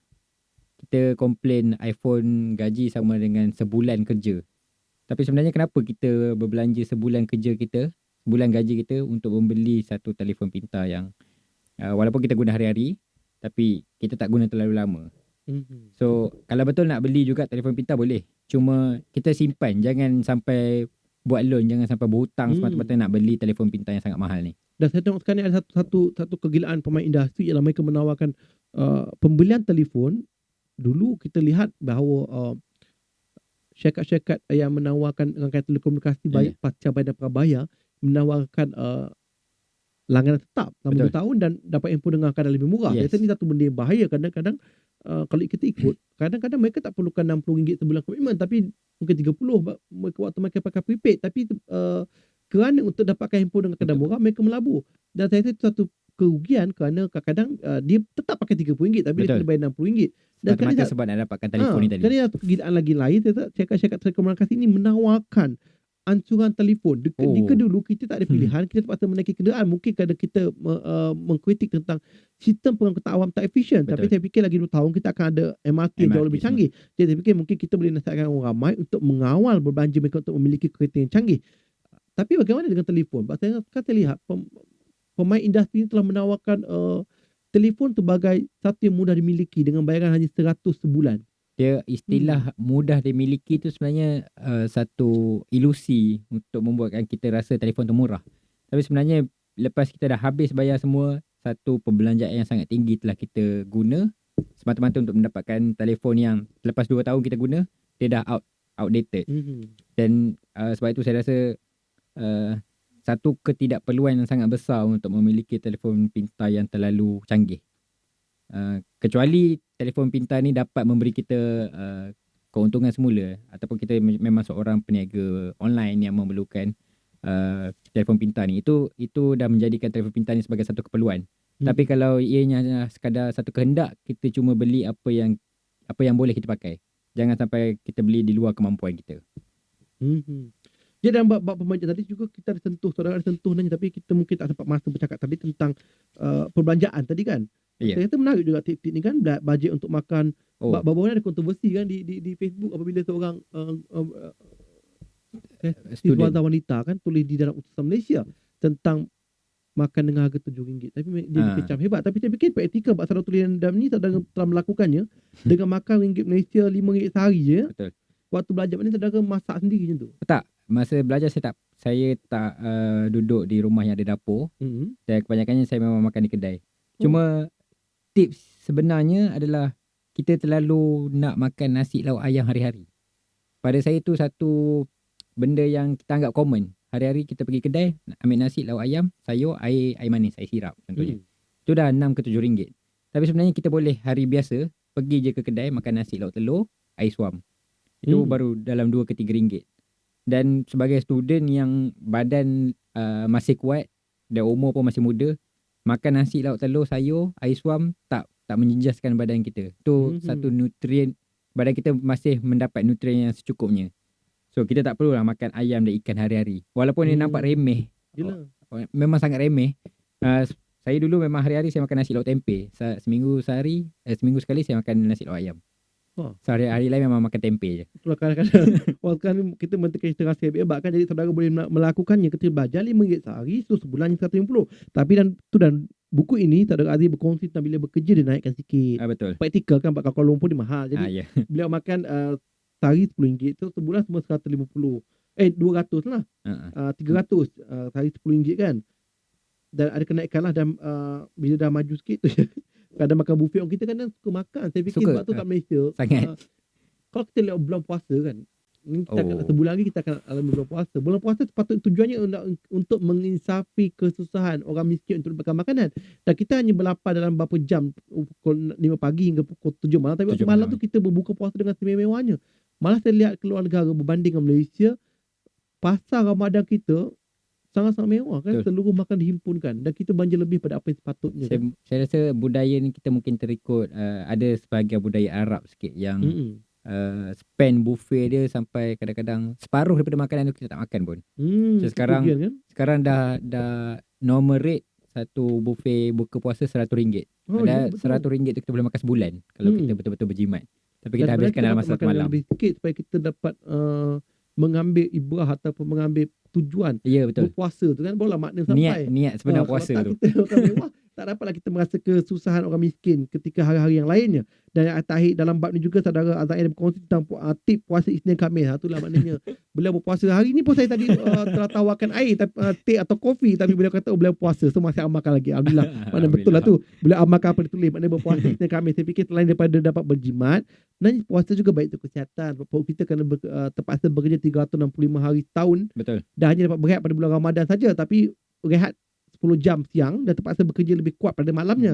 Speaker 3: kita komplain iPhone gaji sama dengan sebulan kerja. Tapi sebenarnya kenapa kita berbelanja sebulan kerja kita, sebulan gaji kita untuk membeli satu telefon pintar yang walaupun kita guna hari-hari, tapi kita tak guna terlalu lama. So kalau betul nak beli juga telefon pintar boleh. Cuma kita simpan, jangan sampai buat loan, jangan sampai berhutang semata-mata nak beli telefon pintar yang sangat mahal ni.
Speaker 2: Dan saya tengok sekarang ni ada satu kegilaan pemain industri ialah mereka menawarkan pembelian telefon. Dulu kita lihat bahawa syarikat-syarikat yang menawarkan rangkaian telekomunikasi baik pasca bayar dan prabayar menawarkan langganan tetap selama 2 tahun dan dapat handphone dengan kadar lebih murah.
Speaker 3: Yes.
Speaker 2: Jadi ini satu benda yang bahaya. Kadang-kadang kalau kita ikut, kadang-kadang mereka tak perlukan RM60 sebulan komitmen, tapi mungkin 30 mereka waktu mereka pakai prepaid, tapi kerana untuk dapatkan handphone dengan kadar murah mereka melabur. Dan saya rasa itu satu kerugian kerana kadang-kadang dia tetap pakai RM30 tapi dia kena bayar RM60. Dan
Speaker 3: semata-mata sebab nak dapatkan telefon ni tadi.
Speaker 2: Kerana satu kegilaan lagi lain, syarikat-syarikat telekomunikasi ini menawarkan ancuran telefon. Jika dulu kita tak ada pilihan, kita terpaksa menaiki kenderaan. Mungkin kerana kita mengkritik tentang sistem pengangkutan awam tak efisien. Tapi saya fikir lagi 2 tahun kita akan ada MRT yang jauh lebih canggih. Jadi saya fikir mungkin kita boleh nasihatkan orang ramai untuk mengawal berbelanja mereka untuk memiliki kereta yang canggih. Tapi bagaimana dengan telefon? Saya lihat pemain industri ini telah menawarkan telefon sebagai satu yang mudah dimiliki dengan bayaran hanya 100 sebulan.
Speaker 3: Dia istilah mudah dimiliki tu sebenarnya satu ilusi untuk membuatkan kita rasa telefon tu murah. Tapi sebenarnya lepas kita dah habis bayar semua, satu perbelanjaan yang sangat tinggi telah kita guna semata-mata untuk mendapatkan telefon yang lepas 2 tahun kita guna, dia dah outdated. Dan sebab itu saya rasa satu ketidakperluan yang sangat besar untuk memiliki telefon pintar yang terlalu canggih. Kecuali telefon pintar ni dapat memberi kita keuntungan semula, ataupun kita memang seorang peniaga online yang memerlukan telefon pintar ni, itu dah menjadikan telefon pintar ni sebagai satu keperluan. Tapi kalau ianya sekadar satu kehendak, kita cuma beli apa yang boleh kita pakai. Jangan sampai kita beli di luar kemampuan kita.
Speaker 2: Jadi dalam bab pembajakan tadi juga kita ada sentuh, saudara ada sentuh nanya, tapi kita mungkin tak sempat masa bercakap tadi tentang perbelanjaan tadi kan. Saya kata menarik juga tip-tip ni kan, bajet untuk makan. Baru-baru ada kontroversi kan di Facebook apabila seorang siswa wanita kan tulis di dalam Utusan Malaysia tentang makan dengan harga RM7. Tapi dia dikecam hebat. Tapi saya fikir praktikal sebab saudara tulis dalam ni, saudara telah melakukannya dengan makan RM Malaysia RM5 sehari je.
Speaker 3: Betul.
Speaker 2: Waktu belajar ni saudara masak sendiri macam tu?
Speaker 3: Tak. Masa belajar saya tak duduk di rumah yang ada dapur. Dan kebanyakannya saya memang makan di kedai. Cuma tips sebenarnya adalah kita terlalu nak makan nasi lauk ayam hari-hari. Pada saya tu satu benda yang kita anggap common. hari-hari kita pergi kedai, nak ambil nasi, lauk ayam, sayur, air manis, air sirap contohnya.
Speaker 2: Hmm.
Speaker 3: Itu dah 6 ke 7 ringgit. Tapi sebenarnya kita boleh hari biasa pergi je ke kedai makan nasi lauk telur, air suam. Itu baru dalam 2 ke 3 ringgit. Dan sebagai student yang badan masih kuat dan umur pun masih muda, makan nasi lauk telur, sayur, air suam tak menjejaskan badan kita. Itu satu nutrien, badan kita masih mendapat nutrien yang secukupnya. So kita tak perlulah makan ayam dan ikan hari-hari. Walaupun dia nampak remeh.
Speaker 2: Yelah.
Speaker 3: Memang sangat remeh. Saya dulu memang hari-hari saya makan nasi lauk tempe. Seminggu sekali saya makan nasi lauk ayam. So hari-hari lain memang makan tempe je.
Speaker 2: Itulah kadang-kadang kan kita menteri kita rasa hebat kan, jadi saudara boleh melakukannya ketika belajar RM5 sehari, so sebulan RM150. Tapi dan buku ini saudara Aziz berkongsi tentang bila bekerja dia naikkan sikit.
Speaker 3: Betul.
Speaker 2: Praktikal kan, kat Kuala Lumpur dia mahal. Jadi
Speaker 3: Yeah.
Speaker 2: beliau makan sehari RM10, so sebulan semua RM150. 200 lah. 300 sehari RM10 kan. Dan ada kenaikan lah, dan bila dah maju sikit tu kadang makan buffet orang kita kan suka makan. Saya fikir sebab tu kat Malaysia
Speaker 3: sangat.
Speaker 2: kalau kita lihat bulan puasa kan, ni kita akan, sebulan lagi kita akan alami bulan puasa. Bulan puasa sepatutnya tujuannya untuk menginsafi kesusahan orang miskin untuk dapatkan makanan. Dan kita hanya berlapar dalam beberapa jam, pukul 5 pagi hingga pukul 7 malam. Tapi waktu malam tu kita berbuka puasa dengan semewah-mewahnya. Malah saya lihat keluar negara berbanding dengan Malaysia, pasar Ramadan kita sangat-sangat mewah kan. Seluruh makan dihimpunkan dan kita belanja lebih pada apa yang sepatutnya.
Speaker 3: Saya rasa budaya ni kita mungkin terikut ada sebahagian budaya Arab sikit yang spend buffet dia sampai kadang-kadang separuh daripada makanan tu kita tak makan pun. So sekarang dah normal rate satu buffet buka puasa RM100. Padahal RM100 tu kita boleh makan sebulan kalau kita betul-betul berjimat. Tapi kita habiskan dalam masa satu malam.
Speaker 2: Lebih sikit supaya kita dapat mengambil ibrah ataupun mengambil tujuan berpuasa tu kan, barulah makna sampai
Speaker 3: niat sebenar puasa tu.
Speaker 2: Kita makan mewah, tak dapatlah kita merasa kesusahan orang miskin ketika hari-hari yang lainnya. Dan yang terakhir dalam bab ni juga saudara Azhar ada berkongsi tentang tip puasa Isnin Khamis. Itulah maknanya beliau berpuasa hari ni pun saya tadi telah tawarkan air teh atau kopi, tapi beliau kata beliau puasa, so masih amalkan lagi. Alhamdulillah. Mana betul lah tu, beliau amalkan apa ditulis, maknanya berpuasa Isnin Khamis. Saya fikir selain daripada dapat berjimat, dan puasa juga baik untuk kesihatan. Perut kita kena terpaksa bekerja 365 hari setahun.
Speaker 3: Betul.
Speaker 2: Dah hanya dapat berehat pada bulan Ramadan saja, tapi rehat 10 jam siang dan terpaksa bekerja lebih kuat pada malamnya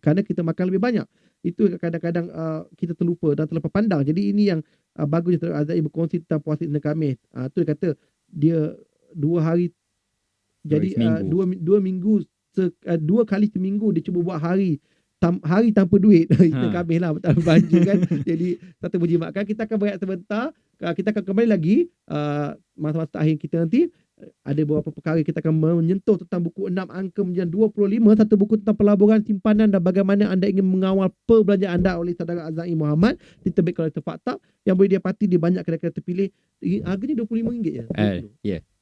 Speaker 2: kerana kita makan lebih banyak. Itu kadang-kadang kita terlupa dan terlepas pandang. Jadi ini yang bagus Azhar berkongsi tentang puasa Isnin Khamis. Tu dia kata dia 2 hari, jadi 2 minggu, 2 kali seminggu dia cuba buat hari tanpa duit. Isnin Khamis lah, betul belanja kan. Jadi satu berjimatkan. Kita akan berehat sebentar. Kita akan kembali lagi masa-masa akhir kita nanti. Ada beberapa perkara kita akan menyentuh tentang buku 6 angka menjadi 25, satu buku tentang pelaburan simpanan dan bagaimana anda ingin mengawal perbelanjaan anda oleh saudara Azhar Muhammad, diterbitkan oleh Fakta, yang boleh didapati di banyak kedai-kedai terpilih. Harganya RM25 je.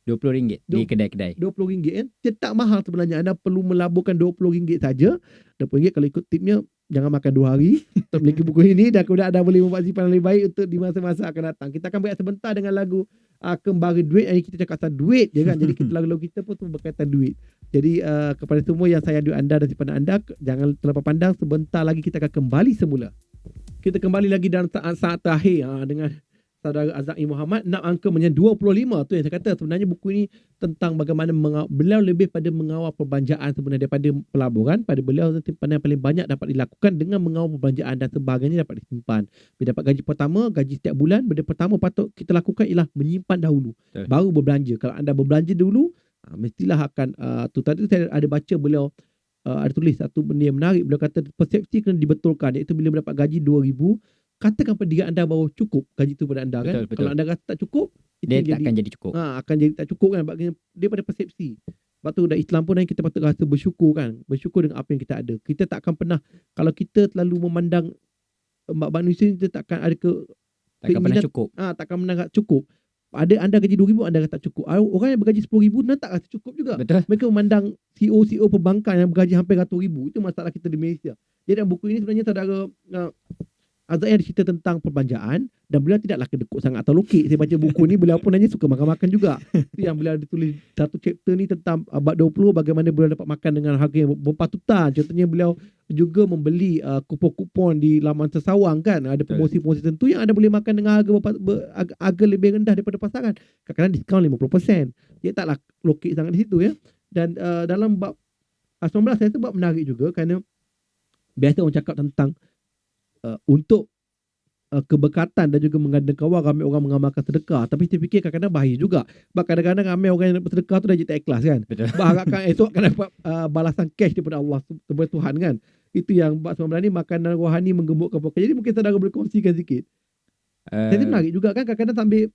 Speaker 3: RM20 di kedai-kedai.
Speaker 2: RM20 kan. Tak mahal sebenarnya. Anda perlu melaburkan RM20 saja. RM20 kalau ikut tipnya, jangan makan 2 hari untuk beli buku ini, dan kemudian anda boleh membuat simpanan lebih baik untuk di masa-masa akan datang. Kita akan berehat sebentar dengan lagu Kembali Duit. Ini kita cakap tentang duit je kan. Jadi lagu-lagu kita pun semua berkaitan duit. Jadi kepada semua yang sayang duit anda dan simpanan anda, jangan terlepas pandang. Sebentar lagi kita akan kembali semula. Kita kembali lagi dalam saat terakhir dengan saudara Azhar Muhammad. 6 angka menjadi 25. Tu yang saya kata, sebenarnya buku ini tentang bagaimana beliau lebih pada mengawal perbelanjaan sebenarnya daripada pelaburan. Pada beliau simpanan yang paling banyak dapat dilakukan dengan mengawal perbelanjaan dan sebagainya dapat disimpan. Bila dapat gaji pertama, gaji setiap bulan, benda pertama patut kita lakukan ialah menyimpan dahulu. Baru berbelanja. Kalau anda berbelanja dulu, mestilah akan tu tadi saya ada baca beliau ada tulis satu benda yang menarik. Beliau kata persepsi kena dibetulkan, iaitu bila mendapat gaji 2,000, katakan pada diri anda bahawa cukup gaji itu pada anda kan. Betul. Kalau anda rasa tak cukup,
Speaker 3: dia tak akan jadi cukup.
Speaker 2: Akan jadi tak cukup kan, daripada persepsi. Sebab tu dalam Islam pun kita patut rasa bersyukur kan. Bersyukur dengan apa yang kita ada. Kita tak akan pernah, kalau kita terlalu memandang manusia, kita tak akan ada
Speaker 3: takkan pernah cukup.
Speaker 2: Takkan pernah cukup. Ada anda gaji 2,000, anda rasa tak cukup. Orang yang bergaji 10,000 tak rasa cukup juga.
Speaker 3: Betul.
Speaker 2: Mereka memandang CEO perbankan yang bergaji hampir ratus ribu. Itu masalah kita di Malaysia. Jadi dalam buku ini sebenarnya saudara Azrael ada cerita tentang perbelanjaan dan beliau tidaklah kedekut sangat atau lokek. Saya baca buku ni, beliau pun hanya suka makan-makan juga. Itu yang beliau ditulis satu chapter ni tentang abad 20 bagaimana beliau dapat makan dengan harga yang berpatutan. Contohnya beliau juga membeli kupon-kupon di laman tersawang kan. Ada promosi-promosi tertentu yang ada boleh makan dengan harga lebih rendah daripada pasaran. Kadang-kadang diskaun 50%. Dia taklah lokek sangat di situ ya. Dan dalam bab 19 saya tu bab menarik juga kerana biasa orang cakap tentang untuk keberkatan dan juga mengadakan wang, ramai orang mengamalkan sedekah. Tapi saya fikir kadang-kadang bahaya juga. Sebab kadang-kadang ramai orang yang bersedekah tu dah jadi tak ikhlas kan.
Speaker 3: Betul.
Speaker 2: Berharapkan esok akan dapat balasan cash daripada Allah, daripada Tuhan kan. Itu yang bab 19 ni, makanan rohani menggemukkan pokok. Jadi mungkin saudara boleh kongsikan sikit. Jadi menarik juga kan, kadang-kadang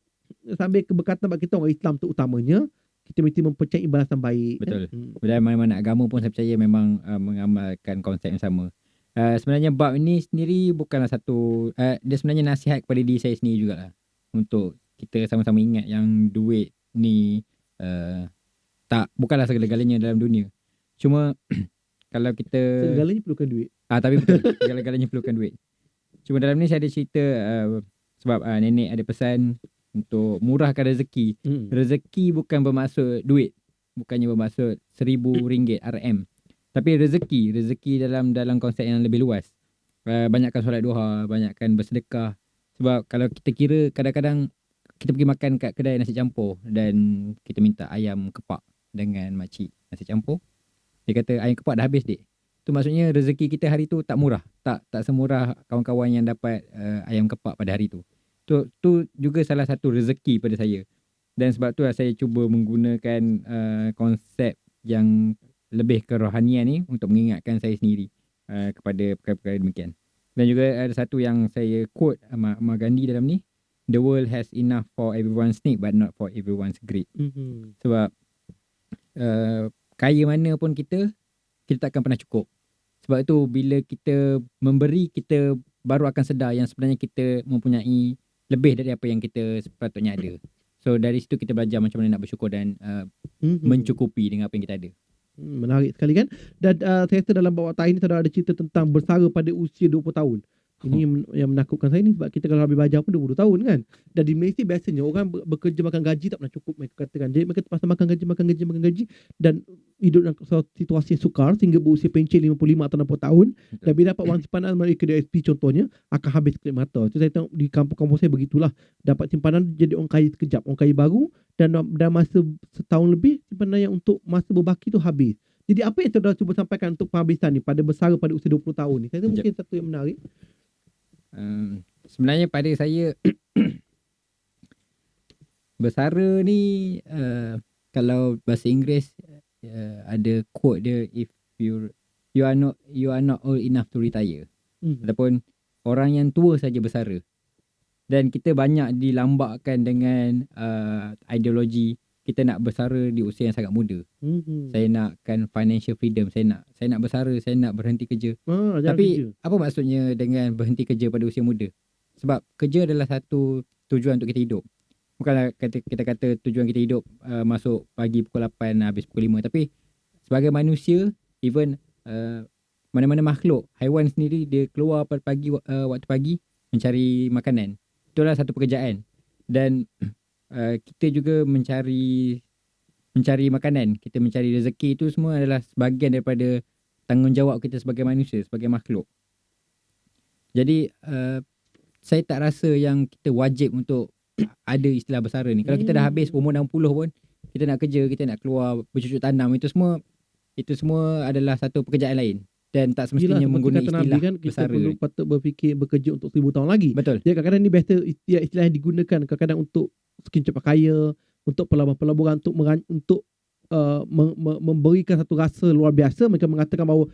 Speaker 2: sambil keberkatan bagi kita orang Islam tu utamanya, kita mesti mempercayai balasan baik.
Speaker 3: Betul.
Speaker 2: Kan?
Speaker 3: Dalam mana-mana agama pun saya percaya memang mengamalkan konsep yang sama. Sebenarnya bab ini sendiri bukanlah satu, dia sebenarnya nasihat kepada diri saya sendiri jugalah. Untuk kita sama-sama ingat yang duit ni bukanlah segala-galanya dalam dunia. Cuma kalau kita
Speaker 2: Segalanya perlukan duit.
Speaker 3: tapi betul, segala-galanya perlukan duit. Cuma dalam ni saya ada cerita sebab nenek ada pesan untuk murahkan rezeki. Rezeki bukan bermaksud duit. Bukannya bermaksud RM1,000 RM. Tapi rezeki dalam konsep yang lebih luas. Banyakkan solat duha, banyakkan bersedekah. Sebab kalau kita kira, kadang-kadang kita pergi makan kat kedai nasi campur dan kita minta ayam kepak dengan makcik nasi campur. Dia kata ayam kepak dah habis dik. Tu maksudnya rezeki kita hari tu tak murah. Tak semurah kawan-kawan yang dapat ayam kepak pada hari tu. Tu juga salah satu rezeki pada saya. Dan sebab tu saya cuba menggunakan konsep yang lebih kerohanian ni untuk mengingatkan saya sendiri kepada perkara-perkara demikian. Dan juga ada satu yang saya quote Mahatma Gandhi dalam ni, the world has enough for everyone's need but not for everyone's greed. Sebab kaya mana pun kita tak akan pernah cukup. Sebab itu bila kita memberi, kita baru akan sedar yang sebenarnya kita mempunyai lebih dari apa yang kita sepatutnya ada. So dari situ kita belajar macam mana nak bersyukur dan mencukupi dengan apa yang kita ada.
Speaker 2: Menarik sekali kan. Dan saya rasa dalam bawah tahi ni ada cerita tentang bersara pada usia 20 tahun. Ini yang menakutkan saya ni, sebab kita kalau habis belajar pun 20 tahun kan. Dan di Malaysia biasanya orang bekerja makan gaji tak pernah cukup, mereka katakan. Jadi mereka terpaksa makan gaji dan hidup dalam situasi yang sukar sehingga berusia pencen 55 atau 60 tahun. Dan bila dapat wang simpanan mereka di SP contohnya, akan habis kelip mata. Itu saya tengok di kampung-kampung saya begitulah. Dapat simpanan jadi orang kaya sekejap, orang kaya baru, dan masa setahun lebih simpanan yang untuk masa berbaki tu habis. Jadi apa yang saudara cuba sampaikan untuk penghabisan ni pada bersara pada usia 20 tahun ni? Saya rasa mungkin satu yang menarik.
Speaker 3: Sebenarnya pada saya bersara ni kalau bahasa Inggeris ada quote dia, if you are not old enough to retire. Ataupun orang yang tua saja bersara. Dan kita banyak dilambakkan dengan ideologi kita nak bersara di usia yang sangat muda. Saya nakkan financial freedom, saya nak bersara, saya nak berhenti kerja. Tapi apa maksudnya dengan berhenti kerja pada usia muda? Sebab kerja adalah satu tujuan untuk kita hidup. Bukanlah kita kata tujuan kita hidup masuk pagi pukul 8 habis pukul 5. Tapi sebagai manusia, even mana-mana makhluk, haiwan sendiri dia keluar pada pagi, waktu pagi mencari makanan. Itulah satu pekerjaan. Dan kita juga mencari makanan, kita mencari rezeki, itu semua adalah sebahagian daripada tanggungjawab kita sebagai manusia, sebagai makhluk. Jadi saya tak rasa yang kita wajib untuk ada istilah bersara ni. Kalau kita dah habis umur 60 pun, kita nak kerja, kita nak keluar bercucuk tanam, itu semua adalah satu pekerjaan lain. Dan tak semestinya menggunakan istilah kan,
Speaker 2: kita
Speaker 3: bersara.
Speaker 2: perlu patut berfikir bekerja untuk 1000 tahun lagi.
Speaker 3: Betul.
Speaker 2: Jadi kadang-kadang ni biasa istilah yang digunakan kadang-kadang untuk skin cepat kaya, untuk pelaburan-pelaburan, untuk memberikan satu rasa luar biasa. Mereka mengatakan bahawa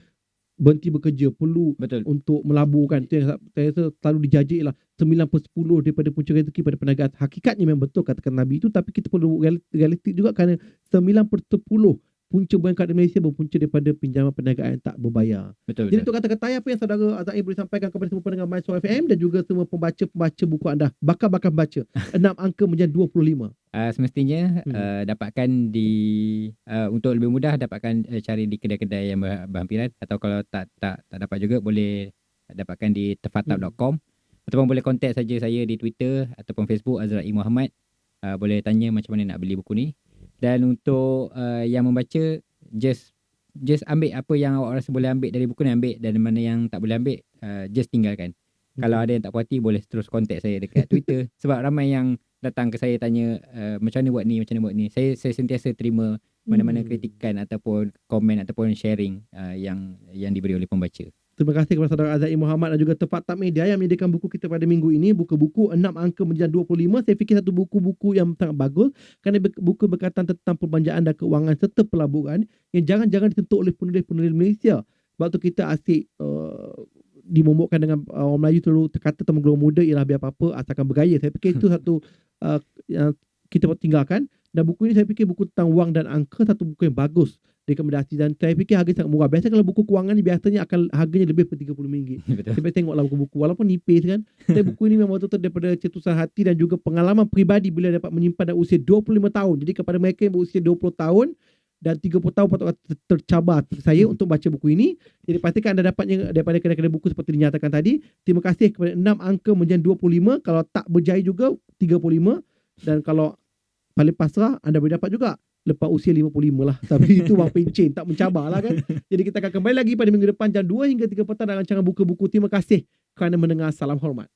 Speaker 2: berhenti bekerja perlu. Betul. Untuk melaburkan. Itu yang saya rasa selalu dijajik lah 9/10 daripada punca rezeki pada perniagaan. Hakikatnya memang betul katakan Nabi itu, tapi kita perlu realistik juga kerana 9/10 punca berangkat di Malaysia berpunca daripada pinjaman perniagaan yang tak berbayar. Betul. Jadi untuk kata-kata apa yang saudara Azrael boleh sampaikan kepada semua pendengar My Suara FM dan juga semua pembaca buku anda, bakal baca 6 angka menjadi 25.
Speaker 3: Semestinya dapatkan di untuk lebih mudah dapatkan cari di kedai-kedai yang berhampiran, atau kalau tak dapat juga boleh dapatkan di tefatap.com. Ataupun boleh contact saja saya di Twitter ataupun Facebook Azra E. Muhammad. Boleh tanya macam mana nak beli buku ni. Dan untuk yang membaca, just ambil apa yang awak rasa boleh ambil dari buku ni, ambil. Dan mana yang tak boleh ambil, just tinggalkan. Kalau ada yang tak puas hati, boleh terus contact saya dekat Twitter. Sebab ramai yang datang ke saya tanya, macam mana buat ni, macam mana buat ni. Saya sentiasa terima mana-mana kritikan ataupun komen ataupun sharing yang diberi oleh pembaca.
Speaker 2: Terima kasih kepada saudara Azra E. Muhammad dan juga Tepat Tak Media yang menyediakan buku kita pada minggu ini. Buku-buku 6 angka menjadi 25. Saya fikir satu buku-buku yang sangat bagus kerana buku berkaitan tentang perbelanjaan dan keuangan serta pelaburan yang jangan disentuh oleh penulis-penulis Malaysia. Sebab tu kita asyik dimomokkan dengan orang Melayu selalu kata teman-teman muda ialah biar apa-apa asalkan bergaya. Saya fikir itu satu yang kita tinggalkan. Dan buku ini saya fikir buku tentang wang dan angka, satu buku yang bagus, rekomendasi, dan saya fikir harga sangat murah. Biasanya kalau buku kewangan ni biasanya akan harganya lebih daripada RM30.
Speaker 3: Betul.
Speaker 2: Saya tengoklah buku-buku walaupun nipis kan. Tapi buku ini memang betul-betul daripada cetusan hati dan juga pengalaman peribadi bila dapat menyimpan dalam usia 25 tahun. Jadi kepada mereka yang berusia 20 tahun dan 30 tahun patut tercabar saya untuk baca buku ini. Jadi pastikan anda dapatnya daripada kedai-kedai buku seperti dinyatakan tadi. Terima kasih kepada 6 angka menjadi 25. Kalau tak berjaya juga 35. Dan kalau paling pasrah, anda boleh dapat juga lepas usia 55 lah. Tapi itu Wang Pencen, tak mencabar lah kan. Jadi kita akan kembali lagi pada minggu depan jam 2 hingga 3 petang dalam rancangan buku-buku. Terima kasih kerana mendengar. Salam hormat.